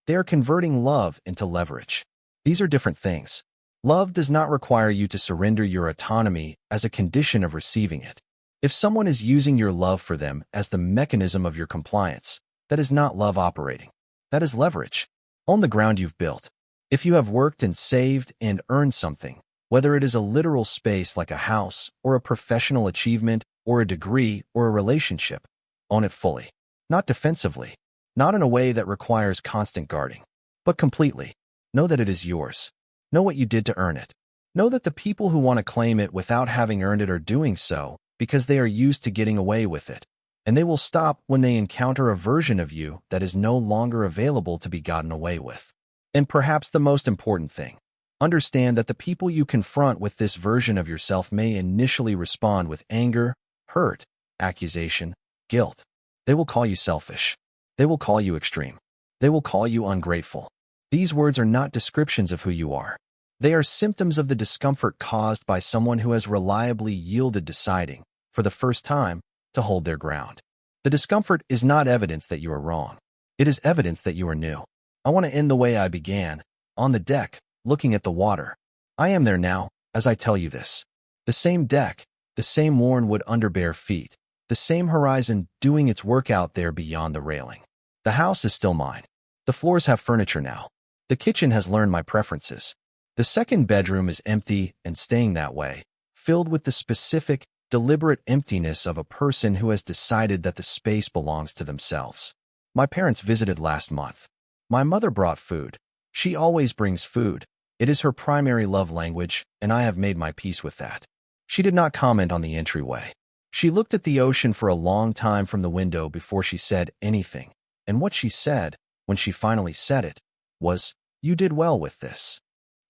they are converting love into leverage. These are different things. Love does not require you to surrender your autonomy as a condition of receiving it. If someone is using your love for them as the mechanism of your compliance, that is not love operating. That is leverage. On the ground you've built. If you have worked and saved and earned something, whether it is a literal space like a house, or a professional achievement, or a degree, or a relationship, own it fully. Not defensively. Not in a way that requires constant guarding, but completely. Know that it is yours. Know what you did to earn it. Know that the people who want to claim it without having earned it are doing so because they are used to getting away with it, and they will stop when they encounter a version of you that is no longer available to be gotten away with. And perhaps the most important thing, understand that the people you confront with this version of yourself may initially respond with anger, hurt, accusation, guilt. They will call you selfish. They will call you extreme. They will call you ungrateful. These words are not descriptions of who you are. They are symptoms of the discomfort caused by someone who has reliably yielded deciding, for the first time, to hold their ground. The discomfort is not evidence that you are wrong. It is evidence that you are new. I want to end the way I began, on the deck, looking at the water. I am there now, as I tell you this. The same deck, the same worn wood under bare feet, the same horizon doing its work out there beyond the railing. The house is still mine. The floors have furniture now. The kitchen has learned my preferences. The second bedroom is empty and staying that way, filled with the specific, deliberate emptiness of a person who has decided that the space belongs to themselves. My parents visited last month. My mother brought food. She always brings food. It is her primary love language, and I have made my peace with that. She did not comment on the entryway. She looked at the ocean for a long time from the window before she said anything, and what she said, when she finally said it, was, "You did well with this."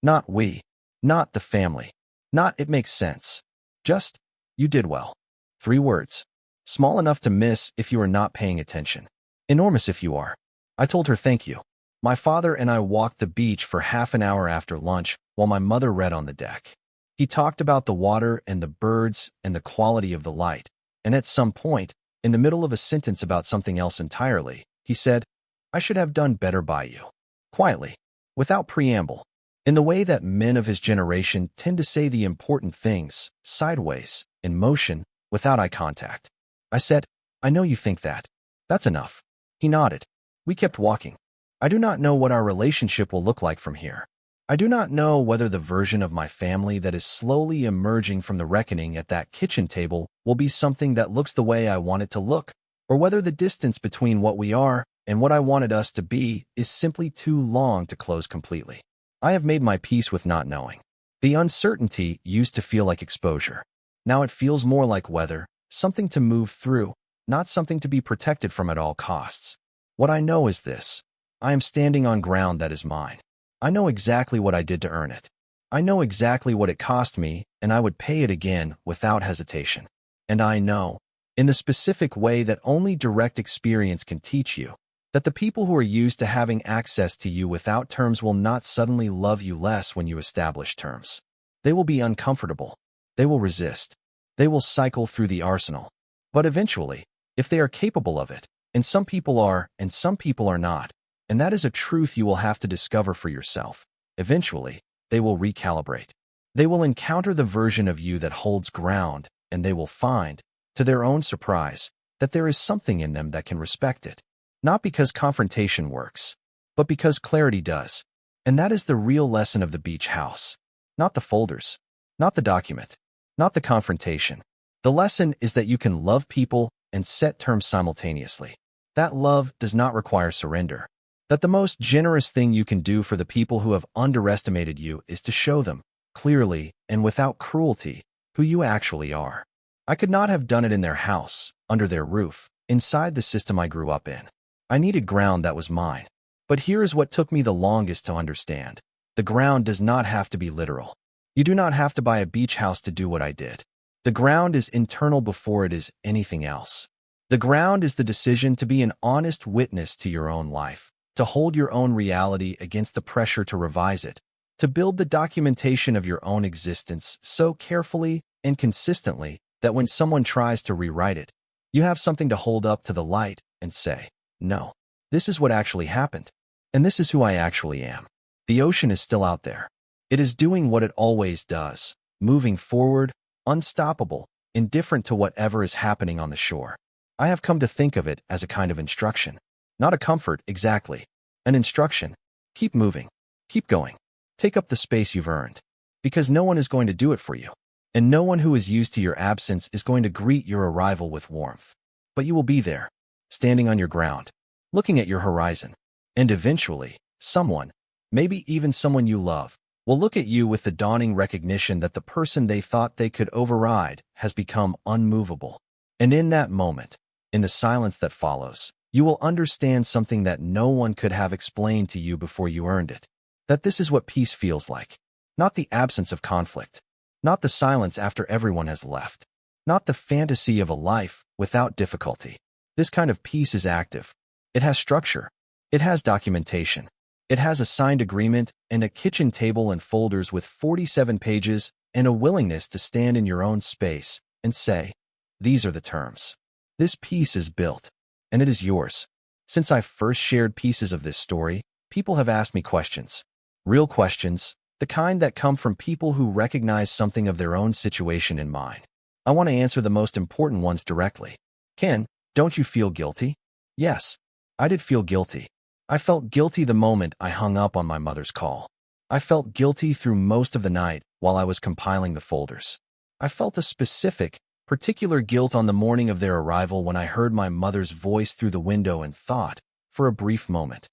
Not we. Not the family. Not it makes sense. Just, you did well. 3 words. Small enough to miss if you are not paying attention. Enormous if you are. I told her thank you. My father and I walked the beach for half an hour after lunch while my mother read on the deck. He talked about the water and the birds and the quality of the light, and at some point, in the middle of a sentence about something else entirely, he said, "I should have done better by you." Quietly, without preamble, in the way that men of his generation tend to say the important things, sideways, in motion, without eye contact. I said, "I know you think that. That's enough." He nodded. We kept walking. I do not know what our relationship will look like from here. I do not know whether the version of my family that is slowly emerging from the reckoning at that kitchen table will be something that looks the way I want it to look, or whether the distance between what we are and what I wanted us to be is simply too long to close completely. I have made my peace with not knowing. The uncertainty used to feel like exposure. Now it feels more like weather, something to move through, not something to be protected from at all costs. What I know is this: I am standing on ground that is mine. I know exactly what I did to earn it. I know exactly what it cost me, and I would pay it again without hesitation. And I know, in the specific way that only direct experience can teach you, that the people who are used to having access to you without terms will not suddenly love you less when you establish terms. They will be uncomfortable. They will resist. They will cycle through the arsenal. But eventually, if they are capable of it, and some people are and some people are not, and that is a truth you will have to discover for yourself, eventually, they will recalibrate. They will encounter the version of you that holds ground, and they will find, to their own surprise, that there is something in them that can respect it. Not because confrontation works, but because clarity does. And that is the real lesson of the beach house. Not the folders, not the document, not the confrontation. The lesson is that you can love people and set terms simultaneously. That love does not require surrender. That the most generous thing you can do for the people who have underestimated you is to show them, clearly and without cruelty, who you actually are. I could not have done it in their house, under their roof, inside the system I grew up in. I needed ground that was mine. But here is what took me the longest to understand. The ground does not have to be literal. You do not have to buy a beach house to do what I did. The ground is internal before it is anything else. The ground is the decision to be an honest witness to your own life, to hold your own reality against the pressure to revise it, to build the documentation of your own existence so carefully and consistently that when someone tries to rewrite it, you have something to hold up to the light and say, no, this is what actually happened, and this is who I actually am. The ocean is still out there. It is doing what it always does, moving forward, unstoppable, indifferent to whatever is happening on the shore. I have come to think of it as a kind of instruction. Not a comfort, exactly. An instruction. Keep moving. Keep going. Take up the space you've earned. Because no one is going to do it for you. And no one who is used to your absence is going to greet your arrival with warmth. But you will be there, standing on your ground, looking at your horizon. And eventually, someone, maybe even someone you love, will look at you with the dawning recognition that the person they thought they could override has become unmovable. And in that moment, in the silence that follows, you will understand something that no one could have explained to you before you earned it. That this is what peace feels like. Not the absence of conflict. Not the silence after everyone has left. Not the fantasy of a life without difficulty. This kind of peace is active. It has structure. It has documentation. It has a signed agreement and a kitchen table and folders with 47 pages and a willingness to stand in your own space and say, these are the terms. This peace is built, and it is yours. Since I first shared pieces of this story, people have asked me questions. Real questions, the kind that come from people who recognize something of their own situation in mine. I want to answer the most important ones directly. Ken, don't you feel guilty? Yes, I did feel guilty. I felt guilty the moment I hung up on my mother's call. I felt guilty through most of the night while I was compiling the folders. I felt a particular guilt on the morning of their arrival when I heard my mother's voice through the window and thought, for a brief moment,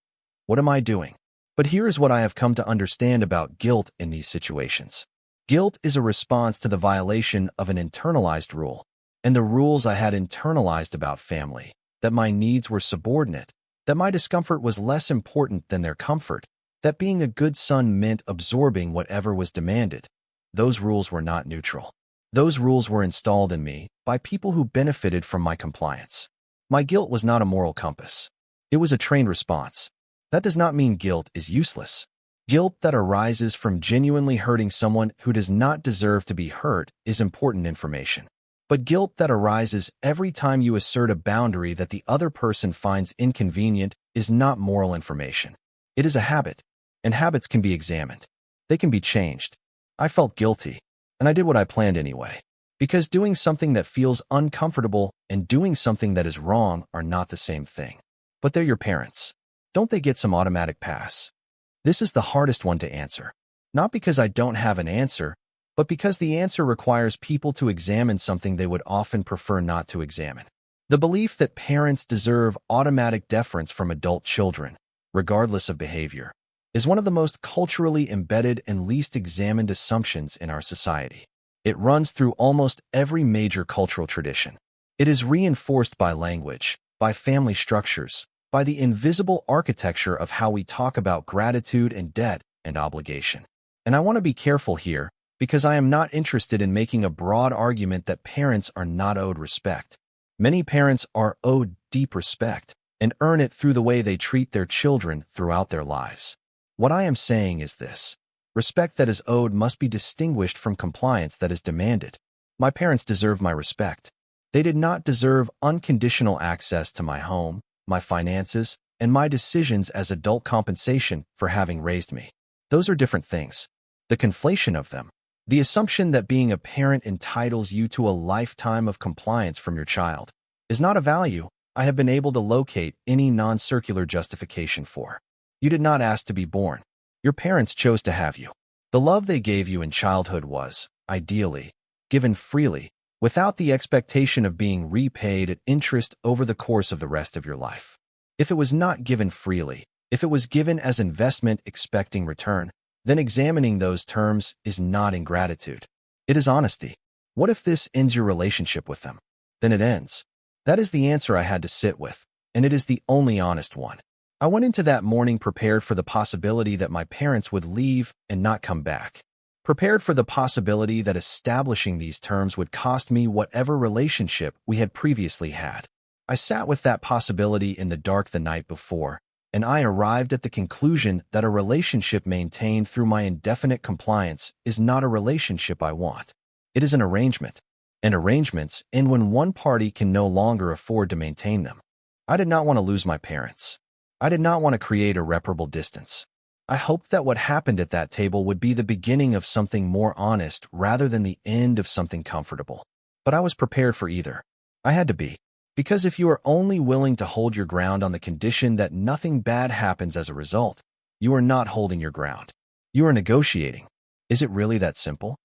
what am I doing? But here is what I have come to understand about guilt in these situations. Guilt is a response to the violation of an internalized rule, and the rules I had internalized about family, that my needs were subordinate, that my discomfort was less important than their comfort, that being a good son meant absorbing whatever was demanded. Those rules were not neutral. Those rules were installed in me by people who benefited from my compliance. My guilt was not a moral compass. It was a trained response. That does not mean guilt is useless. Guilt that arises from genuinely hurting someone who does not deserve to be hurt is important information. But guilt that arises every time you assert a boundary that the other person finds inconvenient is not moral information. It is a habit, and habits can be examined. They can be changed. I felt guilty, and I did what I planned anyway. Because doing something that feels uncomfortable and doing something that is wrong are not the same thing. But they're your parents. Don't they get some automatic pass? This is the hardest one to answer. Not because I don't have an answer, but because the answer requires people to examine something they would often prefer not to examine. The belief that parents deserve automatic deference from adult children, regardless of behavior, is one of the most culturally embedded and least examined assumptions in our society. It runs through almost every major cultural tradition. It is reinforced by language, by family structures, by the invisible architecture of how we talk about gratitude and debt and obligation. And I want to be careful here, because I am not interested in making a broad argument that parents are not owed respect. Many parents are owed deep respect and earn it through the way they treat their children throughout their lives. What I am saying is this: respect that is owed must be distinguished from compliance that is demanded. My parents deserve my respect. They did not deserve unconditional access to my home, my finances, and my decisions as adult compensation for having raised me. Those are different things. The conflation of them, the assumption that being a parent entitles you to a lifetime of compliance from your child, is not a value I have been able to locate any non-circular justification for. You did not ask to be born. Your parents chose to have you. The love they gave you in childhood was, ideally, given freely, without the expectation of being repaid at interest over the course of the rest of your life. If it was not given freely, if it was given as investment expecting return, then examining those terms is not ingratitude. It is honesty. What if this ends your relationship with them? Then it ends. That is the answer I had to sit with, and it is the only honest one. I went into that morning prepared for the possibility that my parents would leave and not come back. Prepared for the possibility that establishing these terms would cost me whatever relationship we had previously had. I sat with that possibility in the dark the night before, and I arrived at the conclusion that a relationship maintained through my indefinite compliance is not a relationship I want. It is an arrangement, and arrangements end when one party can no longer afford to maintain them. I did not want to lose my parents. I did not want to create irreparable distance. I hoped that what happened at that table would be the beginning of something more honest rather than the end of something comfortable. But I was prepared for either. I had to be. Because if you are only willing to hold your ground on the condition that nothing bad happens as a result, you are not holding your ground. You are negotiating. Is it really that simple?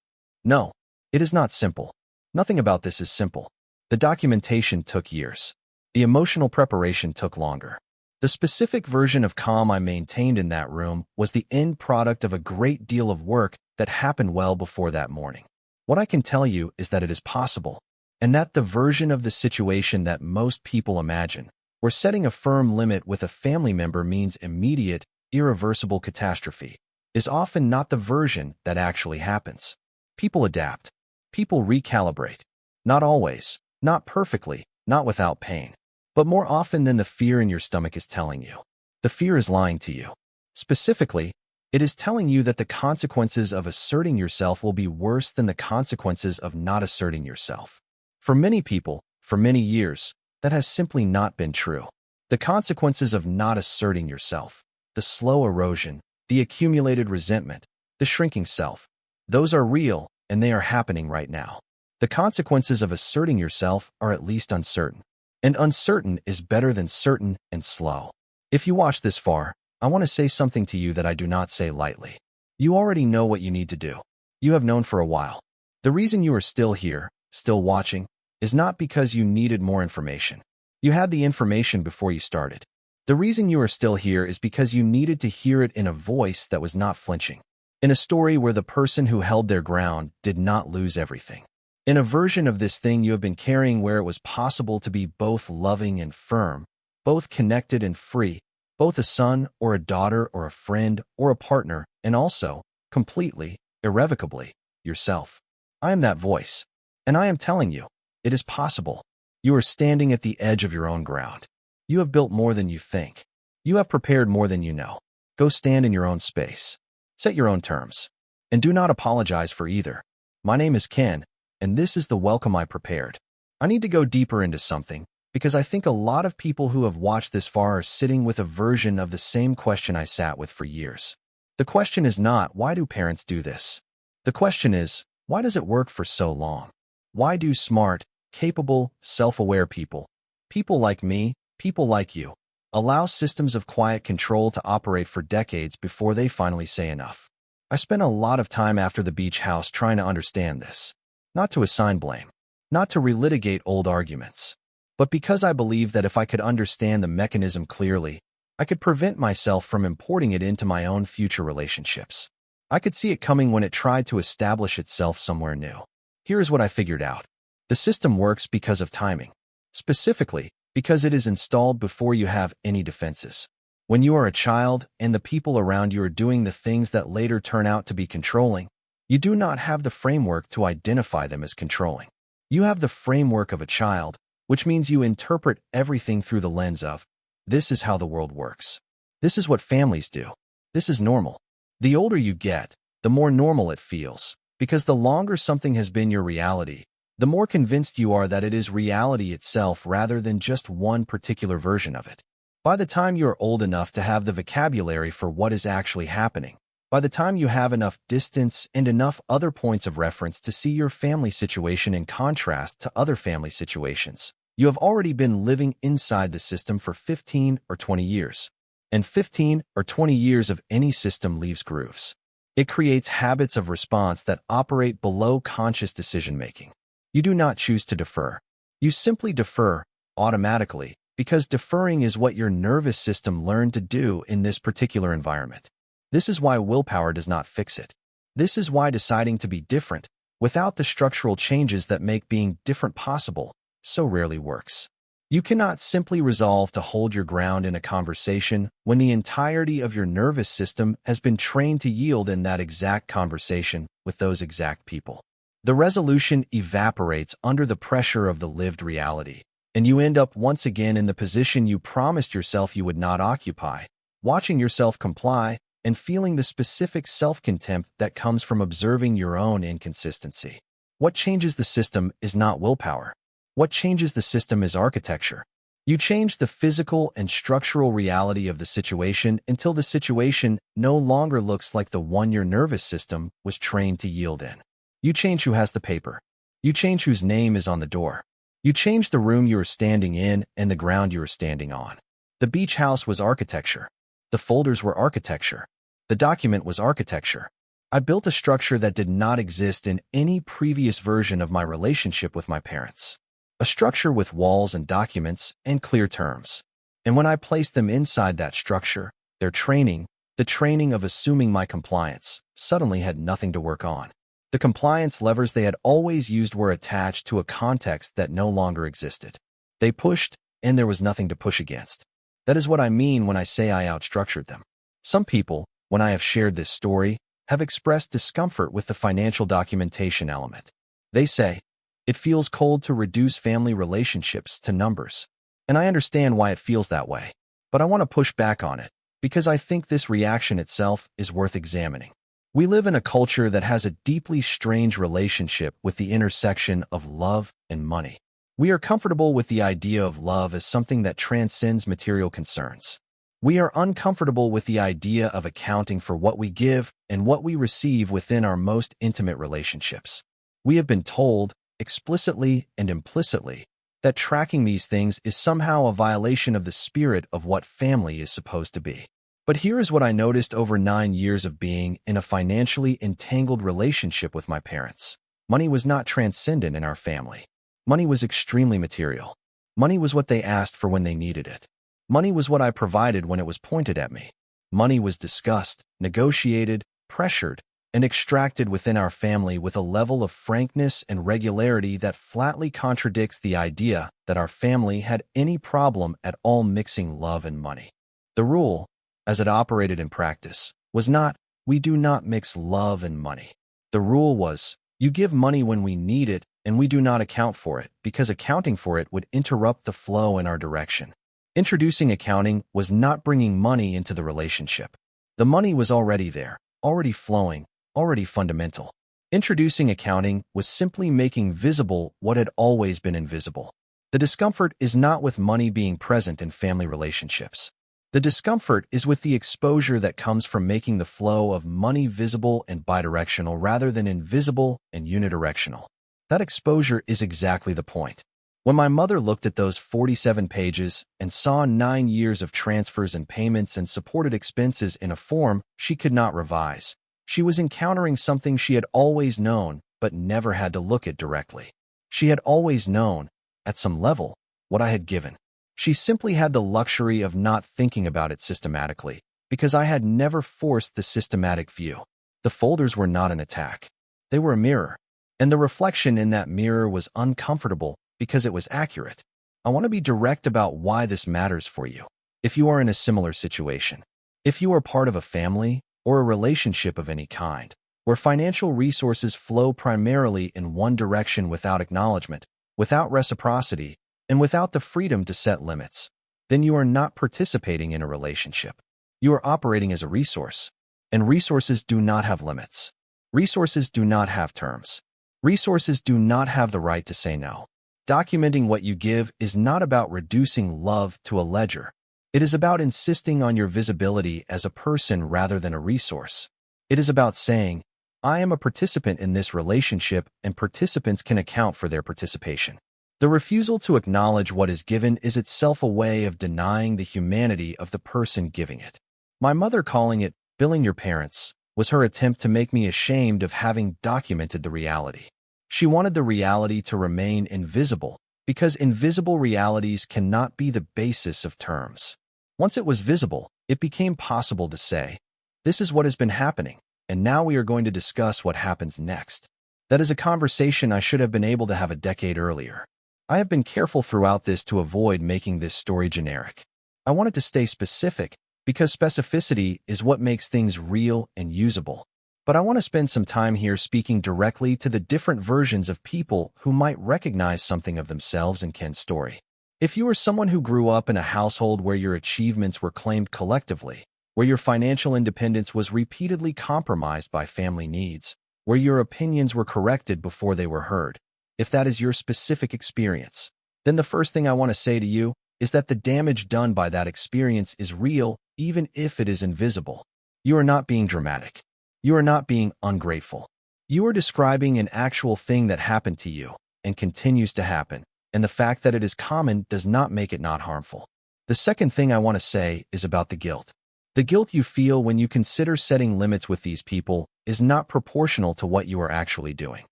No, it is not simple. Nothing about this is simple. The documentation took years. The emotional preparation took longer. The specific version of calm I maintained in that room was the end product of a great deal of work that happened well before that morning. What I can tell you is that it is possible, and that the version of the situation that most people imagine, where setting a firm limit with a family member means immediate, irreversible catastrophe, is often not the version that actually happens. People adapt. People recalibrate. Not always, not perfectly, not without pain. But more often than the fear in your stomach is telling you. The fear is lying to you. Specifically, it is telling you that the consequences of asserting yourself will be worse than the consequences of not asserting yourself. For many people, for many years, that has simply not been true. The consequences of not asserting yourself, the slow erosion, the accumulated resentment, the shrinking self, those are real, and they are happening right now. The consequences of asserting yourself are at least uncertain. And uncertain is better than certain and slow. If you watch this far, I want to say something to you that I do not say lightly. You already know what you need to do. You have known for a while. The reason you are still here, still watching, is not because you needed more information. You had the information before you started. The reason you are still here is because you needed to hear it in a voice that was not flinching. In a story where the person who held their ground did not lose everything. In a version of this thing you have been carrying where it was possible to be both loving and firm, both connected and free, both a son or a daughter or a friend or a partner, and also, completely, irrevocably, yourself. I am that voice, and I am telling you, it is possible. You are standing at the edge of your own ground. You have built more than you think. You have prepared more than you know. Go stand in your own space. Set your own terms. And do not apologize for either. My name is Ken, and this is the welcome I prepared. I need to go deeper into something, because I think a lot of people who have watched this far are sitting with a version of the same question I sat with for years. The question is not, why do parents do this? The question is, why does it work for so long? Why do smart, capable, self-aware people, people like me, people like you, Allow systems of quiet control to operate for decades before they finally say enough. I spent a lot of time after the beach house trying to understand this. Not to assign blame, not to relitigate old arguments, but because I believed that if I could understand the mechanism clearly, I could prevent myself from importing it into my own future relationships. I could see it coming when it tried to establish itself somewhere new. Here is what I figured out. The system works because of timing. Specifically, because it is installed before you have any defenses. When you are a child and the people around you are doing the things that later turn out to be controlling, you do not have the framework to identify them as controlling. You have the framework of a child, which means you interpret everything through the lens of, this is how the world works. This is what families do. This is normal. The older you get, the more normal it feels, because the longer something has been your reality, the more convinced you are that it is reality itself rather than just one particular version of it. By the time you are old enough to have the vocabulary for what is actually happening, by the time you have enough distance and enough other points of reference to see your family situation in contrast to other family situations, you have already been living inside the system for 15 or 20 years. And 15 or 20 years of any system leaves grooves. It creates habits of response that operate below conscious decision-making. You do not choose to defer. You simply defer automatically because deferring is what your nervous system learned to do in this particular environment. This is why willpower does not fix it. This is why deciding to be different, without the structural changes that make being different possible, so rarely works. You cannot simply resolve to hold your ground in a conversation when the entirety of your nervous system has been trained to yield in that exact conversation with those exact people. The resolution evaporates under the pressure of the lived reality, and you end up once again in the position you promised yourself you would not occupy, watching yourself comply and feeling the specific self-contempt that comes from observing your own inconsistency. What changes the system is not willpower. What changes the system is architecture. You change the physical and structural reality of the situation until the situation no longer looks like the one your nervous system was trained to yield in. You change who has the paper. You change whose name is on the door. You change the room you are standing in and the ground you are standing on. The beach house was architecture. The folders were architecture. The document was architecture. I built a structure that did not exist in any previous version of my relationship with my parents. A structure with walls and documents and clear terms. And when I placed them inside that structure, their training, the training of assuming my compliance, suddenly had nothing to work on. The compliance levers they had always used were attached to a context that no longer existed. They pushed, and there was nothing to push against. That is what I mean when I say I outstructured them. Some people, when I have shared this story, have expressed discomfort with the financial documentation element. They say, it feels cold to reduce family relationships to numbers. And I understand why it feels that way. But I want to push back on it, because I think this reaction itself is worth examining. We live in a culture that has a deeply strange relationship with the intersection of love and money. We are comfortable with the idea of love as something that transcends material concerns. We are uncomfortable with the idea of accounting for what we give and what we receive within our most intimate relationships. We have been told, explicitly and implicitly, that tracking these things is somehow a violation of the spirit of what family is supposed to be. But here is what I noticed over 9 years of being in a financially entangled relationship with my parents. Money was not transcendent in our family. Money was extremely material. Money was what they asked for when they needed it. Money was what I provided when it was pointed at me. Money was discussed, negotiated, pressured, and extracted within our family with a level of frankness and regularity that flatly contradicts the idea that our family had any problem at all mixing love and money. The rule, as it operated in practice, was not, we do not mix love and money. The rule was, you give money when we need it and we do not account for it because accounting for it would interrupt the flow in our direction. Introducing accounting was not bringing money into the relationship. The money was already there, already flowing, already fundamental. Introducing accounting was simply making visible what had always been invisible. The discomfort is not with money being present in family relationships. The discomfort is with the exposure that comes from making the flow of money visible and bidirectional rather than invisible and unidirectional. That exposure is exactly the point. When my mother looked at those 47 pages and saw 9 years of transfers and payments and supported expenses in a form she could not revise, she was encountering something she had always known but never had to look at directly. She had always known, at some level, what I had given. She simply had the luxury of not thinking about it systematically, because I had never forced the systematic view. The folders were not an attack. They were a mirror, and the reflection in that mirror was uncomfortable because it was accurate. I want to be direct about why this matters for you. If you are in a similar situation, if you are part of a family or a relationship of any kind, where financial resources flow primarily in one direction without acknowledgement, without reciprocity, and without the freedom to set limits, then you are not participating in a relationship. You are operating as a resource, and resources do not have limits. Resources do not have terms. Resources do not have the right to say no. Documenting what you give is not about reducing love to a ledger. It is about insisting on your visibility as a person rather than a resource. It is about saying, I am a participant in this relationship and participants can account for their participation. The refusal to acknowledge what is given is itself a way of denying the humanity of the person giving it. My mother calling it billing your parents was her attempt to make me ashamed of having documented the reality. She wanted the reality to remain invisible, because invisible realities cannot be the basis of terms. Once it was visible, it became possible to say, this is what has been happening, and now we are going to discuss what happens next. That is a conversation I should have been able to have a decade earlier. I have been careful throughout this to avoid making this story generic. I wanted to stay specific, because specificity is what makes things real and usable. But I want to spend some time here speaking directly to the different versions of people who might recognize something of themselves in Ken's story. If you are someone who grew up in a household where your achievements were claimed collectively, where your financial independence was repeatedly compromised by family needs, where your opinions were corrected before they were heard, if that is your specific experience, then the first thing I want to say to you is that the damage done by that experience is real, even if it is invisible. You are not being dramatic. You are not being ungrateful. You are describing an actual thing that happened to you and continues to happen, and the fact that it is common does not make it not harmful. The second thing I want to say is about the guilt. The guilt you feel when you consider setting limits with these people is not proportional to what you are actually doing.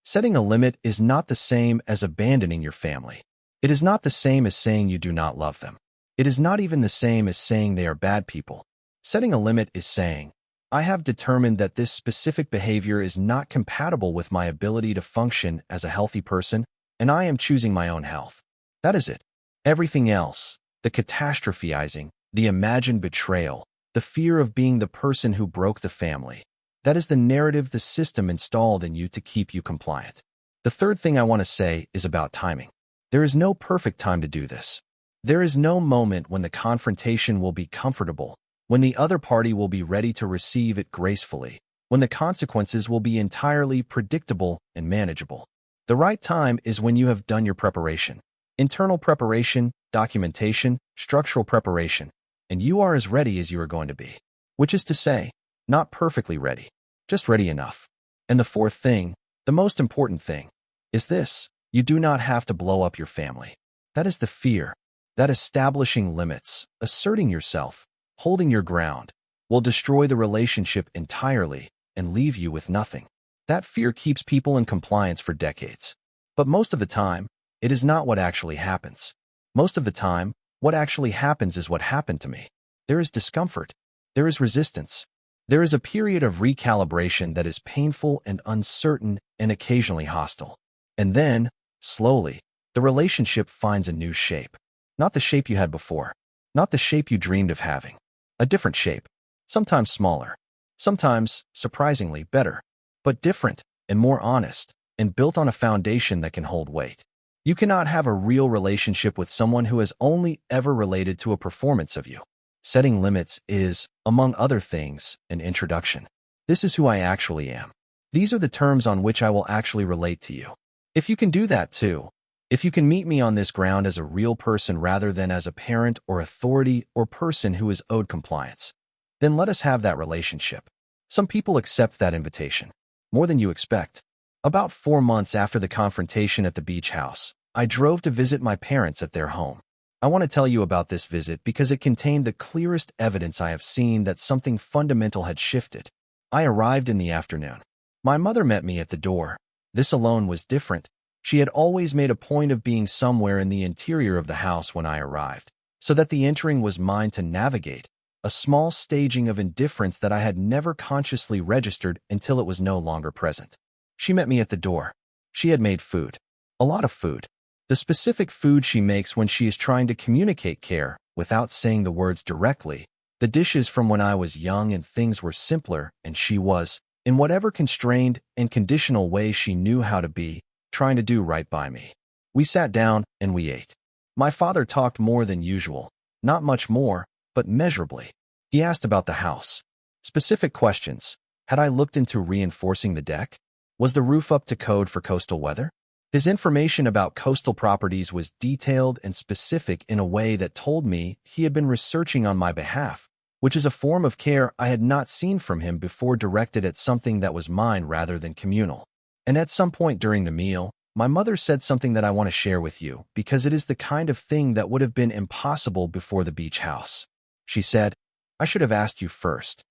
Setting a limit is not the same as abandoning your family. It is not the same as saying you do not love them. It is not even the same as saying they are bad people. Setting a limit is saying, I have determined that this specific behavior is not compatible with my ability to function as a healthy person, and I am choosing my own health. That is it. Everything else, the catastrophizing, the imagined betrayal, the fear of being the person who broke the family, that is the narrative the system installed in you to keep you compliant. The third thing I want to say is about timing. There is no perfect time to do this. There is no moment when the confrontation will be comfortable, when the other party will be ready to receive it gracefully, when the consequences will be entirely predictable and manageable. The right time is when you have done your preparation. Internal preparation, documentation, structural preparation, and you are as ready as you are going to be. Which is to say, not perfectly ready, just ready enough. And the fourth thing, the most important thing, is this: you do not have to blow up your family. That is the fear, that establishing limits, asserting yourself, holding your ground, will destroy the relationship entirely and leave you with nothing. That fear keeps people in compliance for decades. But most of the time, it is not what actually happens. Most of the time, what actually happens is what happened to me. There is discomfort. There is resistance. There is a period of recalibration that is painful and uncertain and occasionally hostile. And then, slowly, the relationship finds a new shape. Not the shape you had before. Not the shape you dreamed of having. A different shape. Sometimes smaller. Sometimes, surprisingly, better. But different and more honest and built on a foundation that can hold weight. You cannot have a real relationship with someone who has only ever related to a performance of you. Setting limits is, among other things, an introduction. This is who I actually am. These are the terms on which I will actually relate to you. If you can do that too, if you can meet me on this ground as a real person rather than as a parent or authority or person who is owed compliance, then let us have that relationship. Some people accept that invitation, more than you expect. About 4 months after the confrontation at the beach house, I drove to visit my parents at their home. I want to tell you about this visit because it contained the clearest evidence I have seen that something fundamental had shifted. I arrived in the afternoon. My mother met me at the door. This alone was different. She had always made a point of being somewhere in the interior of the house when I arrived, so that the entering was mine to navigate, a small staging of indifference that I had never consciously registered until it was no longer present. She met me at the door. She had made food. A lot of food. The specific food she makes when she is trying to communicate care without saying the words directly. The dishes from when I was young and things were simpler, and she was, in whatever constrained and conditional way she knew how to be, trying to do right by me. We sat down and we ate. My father talked more than usual, not much more, but measurably. He asked about the house. Specific questions. Had I looked into reinforcing the deck? Was the roof up to code for coastal weather? His information about coastal properties was detailed and specific in a way that told me he had been researching on my behalf, which is a form of care I had not seen from him before, directed at something that was mine rather than communal. And at some point during the meal, my mother said something that I want to share with you because it is the kind of thing that would have been impossible before the beach house. She said, "I should have asked you first."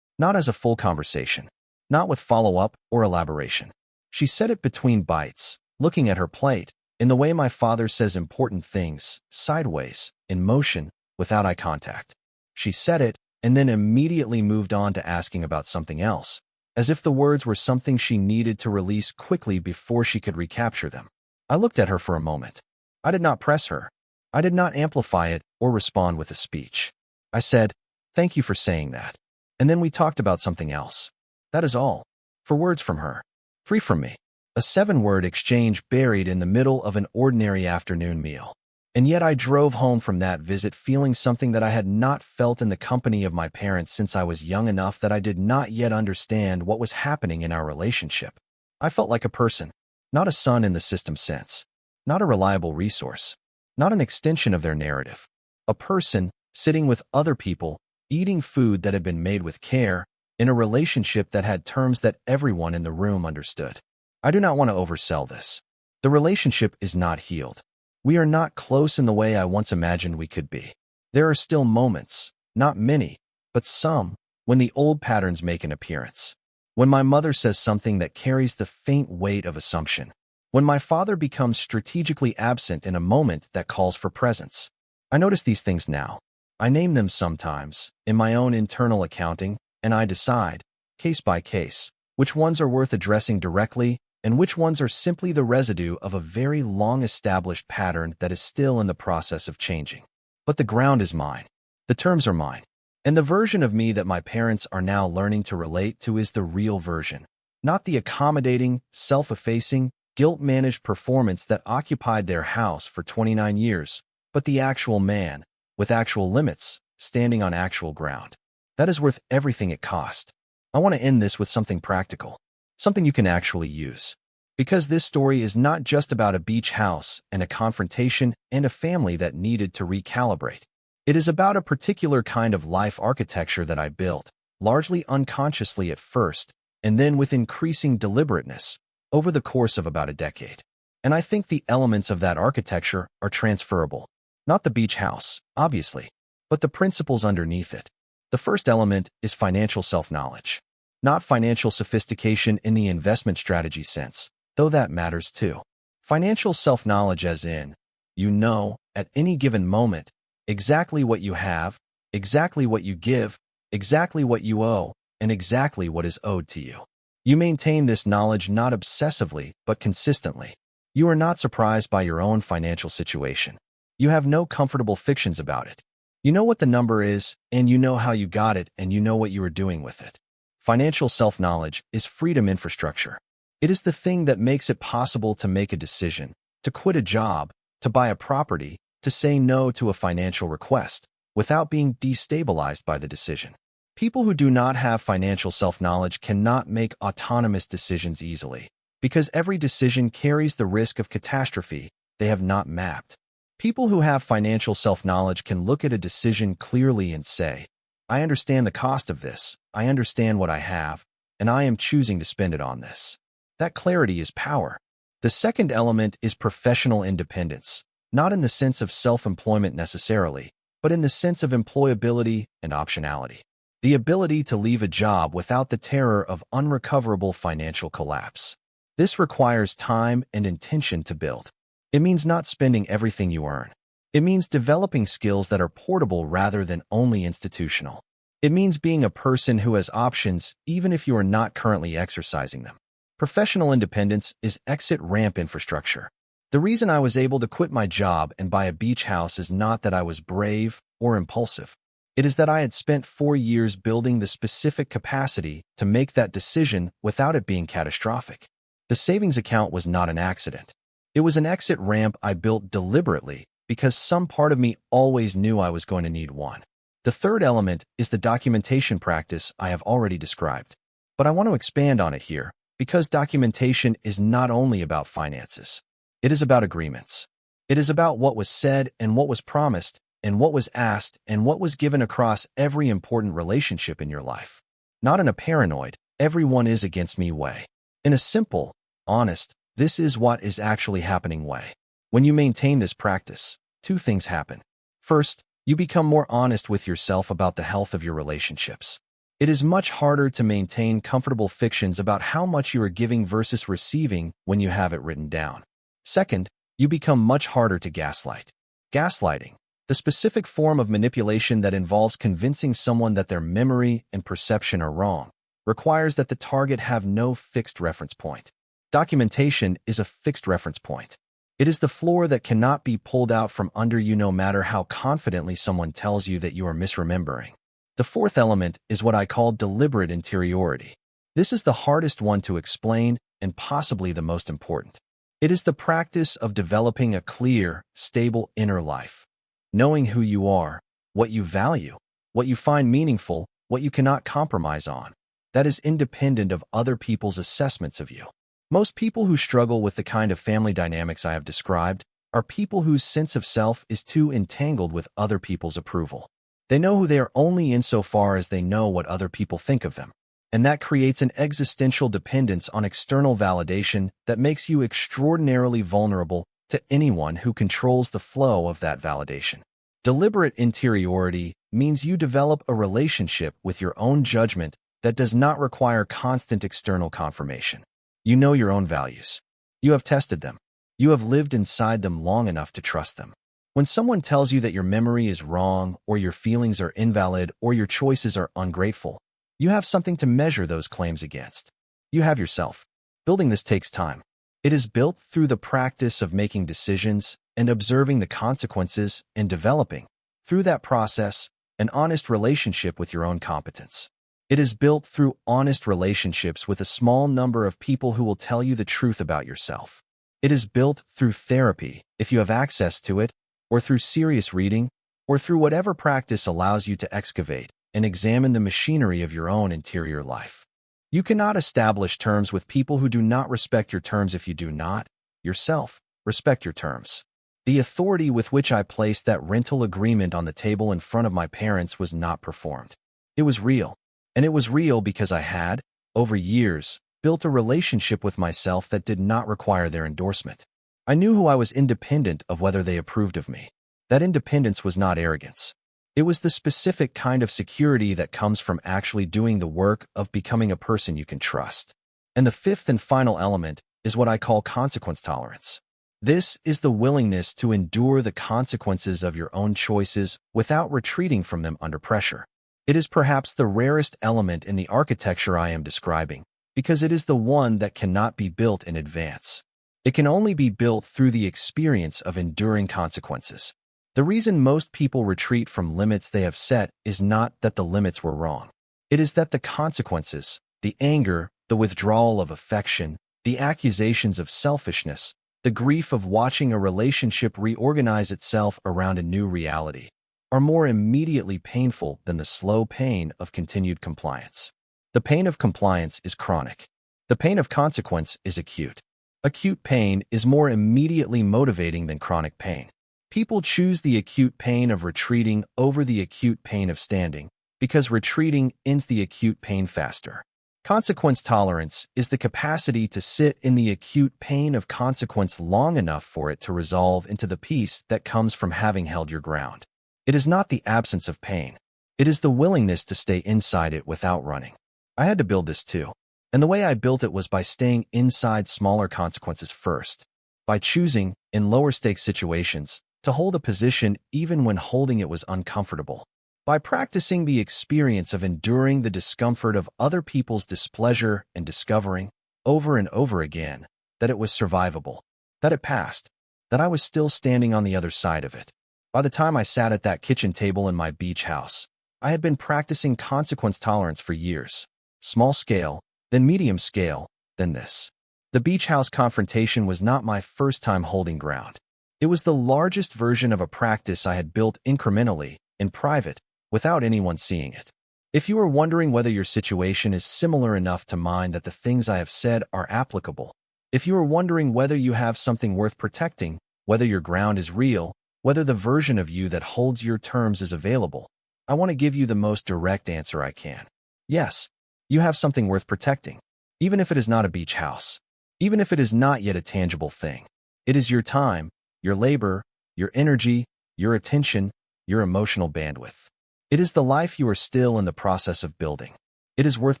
Not as a full conversation. Not with follow-up or elaboration. She said it between bites, looking at her plate, in the way my father says important things, sideways, in motion, without eye contact. She said it, and then immediately moved on to asking about something else, as if the words were something she needed to release quickly before she could recapture them. I looked at her for a moment. I did not press her. I did not amplify it or respond with a speech. I said, "Thank you for saying that." And then we talked about something else. That is all. 4 words from her. 3 from me. A 7-word exchange buried in the middle of an ordinary afternoon meal. And yet I drove home from that visit feeling something that I had not felt in the company of my parents since I was young enough that I did not yet understand what was happening in our relationship. I felt like a person, not a son in the system sense, not a reliable resource, not an extension of their narrative. A person, sitting with other people, eating food that had been made with care, in a relationship that had terms that everyone in the room understood. I do not want to oversell this. The relationship is not healed. We are not close in the way I once imagined we could be. There are still moments, not many, but some, when the old patterns make an appearance. When my mother says something that carries the faint weight of assumption. When my father becomes strategically absent in a moment that calls for presence. I notice these things now. I name them sometimes, in my own internal accounting, and I decide, case by case, which ones are worth addressing directly and which ones are simply the residue of a very long-established pattern that is still in the process of changing. But the ground is mine. The terms are mine. And the version of me that my parents are now learning to relate to is the real version, not the accommodating, self-effacing, guilt-managed performance that occupied their house for 29 years, but the actual man, with actual limits, standing on actual ground. That is worth everything it cost. I want to end this with something practical, something you can actually use. Because this story is not just about a beach house and a confrontation and a family that needed to recalibrate. It is about a particular kind of life architecture that I built, largely unconsciously at first, and then with increasing deliberateness, over the course of about a decade. And I think the elements of that architecture are transferable. Not the beach house, obviously, but the principles underneath it. The first element is financial self-knowledge. Not financial sophistication in the investment strategy sense, though that matters too. Financial self-knowledge as in, you know, at any given moment, exactly what you have, exactly what you give, exactly what you owe, and exactly what is owed to you. You maintain this knowledge not obsessively, but consistently. You are not surprised by your own financial situation. You have no comfortable fictions about it. You know what the number is, and you know how you got it, and you know what you are doing with it. Financial self-knowledge is freedom infrastructure. It is the thing that makes it possible to make a decision, to quit a job, to buy a property, to say no to a financial request, without being destabilized by the decision. People who do not have financial self-knowledge cannot make autonomous decisions easily, because every decision carries the risk of catastrophe they have not mapped. People who have financial self-knowledge can look at a decision clearly and say, I understand the cost of this, I understand what I have, and I am choosing to spend it on this. That clarity is power. The second element is professional independence, not in the sense of self-employment necessarily, but in the sense of employability and optionality. The ability to leave a job without the terror of unrecoverable financial collapse. This requires time and intention to build. It means not spending everything you earn. It means developing skills that are portable rather than only institutional. It means being a person who has options even if you are not currently exercising them. Professional independence is exit ramp infrastructure. The reason I was able to quit my job and buy a beach house is not that I was brave or impulsive. It is that I had spent 4 years building the specific capacity to make that decision without it being catastrophic. The savings account was not an accident. It was an exit ramp I built deliberately because some part of me always knew I was going to need one. The third element is the documentation practice I have already described. But I want to expand on it here because documentation is not only about finances. It is about agreements. It is about what was said and what was promised and what was asked and what was given across every important relationship in your life. Not in a paranoid, everyone is against me way. In a simple, honest, this is what is actually happening way. When you maintain this practice, 2 things happen. First, you become more honest with yourself about the health of your relationships. It is much harder to maintain comfortable fictions about how much you are giving versus receiving when you have it written down. Second, you become much harder to gaslight. Gaslighting, the specific form of manipulation that involves convincing someone that their memory and perception are wrong, requires that the target have no fixed reference point. Documentation is a fixed reference point. It is the floor that cannot be pulled out from under you no matter how confidently someone tells you that you are misremembering. The fourth element is what I call deliberate interiority. This is the hardest one to explain and possibly the most important. It is the practice of developing a clear, stable inner life. Knowing who you are, what you value, what you find meaningful, what you cannot compromise on. That is independent of other people's assessments of you. Most people who struggle with the kind of family dynamics I have described are people whose sense of self is too entangled with other people's approval. They know who they are only insofar as they know what other people think of them. And that creates an existential dependence on external validation that makes you extraordinarily vulnerable to anyone who controls the flow of that validation. Deliberate interiority means you develop a relationship with your own judgment that does not require constant external confirmation. You know your own values. You have tested them. You have lived inside them long enough to trust them. When someone tells you that your memory is wrong, or your feelings are invalid, or your choices are ungrateful, you have something to measure those claims against. You have yourself. Building this takes time. It is built through the practice of making decisions and observing the consequences and developing, through that process, an honest relationship with your own competence. It is built through honest relationships with a small number of people who will tell you the truth about yourself. It is built through therapy, if you have access to it, or through serious reading, or through whatever practice allows you to excavate and examine the machinery of your own interior life. You cannot establish terms with people who do not respect your terms if you do not, yourself, respect your terms. The authority with which I placed that rental agreement on the table in front of my parents was not performed. It was real. And it was real because I had, over years, built a relationship with myself that did not require their endorsement. I knew who I was independent of whether they approved of me. That independence was not arrogance. It was the specific kind of security that comes from actually doing the work of becoming a person you can trust. And the fifth and final element is what I call consequence tolerance. This is the willingness to endure the consequences of your own choices without retreating from them under pressure. It is perhaps the rarest element in the architecture I am describing, because it is the one that cannot be built in advance. It can only be built through the experience of enduring consequences. The reason most people retreat from limits they have set is not that the limits were wrong. It is that the consequences, the anger, the withdrawal of affection, the accusations of selfishness, the grief of watching a relationship reorganize itself around a new reality, are more immediately painful than the slow pain of continued compliance. The pain of compliance is chronic. The pain of consequence is acute. Acute pain is more immediately motivating than chronic pain. People choose the acute pain of retreating over the acute pain of standing, because retreating ends the acute pain faster. Consequence tolerance is the capacity to sit in the acute pain of consequence long enough for it to resolve into the peace that comes from having held your ground. It is not the absence of pain. It is the willingness to stay inside it without running. I had to build this too. And the way I built it was by staying inside smaller consequences first, by choosing, in lower-stakes situations, to hold a position even when holding it was uncomfortable, by practicing the experience of enduring the discomfort of other people's displeasure and discovering, over and over again, that it was survivable, that it passed, that I was still standing on the other side of it. By the time I sat at that kitchen table in my beach house, I had been practicing consequence tolerance for years. Small scale, then medium scale, then this. The beach house confrontation was not my first time holding ground. It was the largest version of a practice I had built incrementally, in private, without anyone seeing it. If you are wondering whether your situation is similar enough to mine that the things I have said are applicable, if you are wondering whether you have something worth protecting, whether your ground is real, whether the version of you that holds your terms is available, I want to give you the most direct answer I can. Yes, you have something worth protecting, even if it is not a beach house, even if it is not yet a tangible thing. It is your time, your labor, your energy, your attention, your emotional bandwidth. It is the life you are still in the process of building. It is worth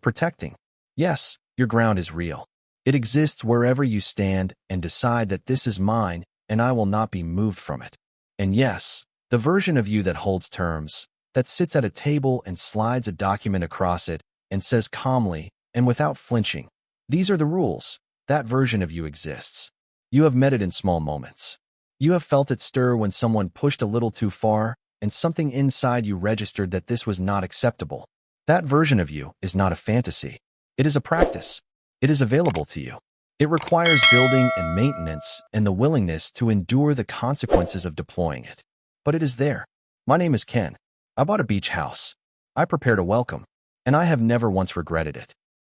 protecting. Yes, your ground is real. It exists wherever you stand and decide that this is mine and I will not be moved from it. And yes, the version of you that holds terms, that sits at a table and slides a document across it and says calmly and without flinching, "These are the rules," that version of you exists. You have met it in small moments. You have felt it stir when someone pushed a little too far and something inside you registered that this was not acceptable. That version of you is not a fantasy. It is a practice. It is available to you. It requires building and maintenance and the willingness to endure the consequences of deploying it. But it is there. My name is Ken. I bought a beach house. I prepared a welcome, and I have never once regretted it.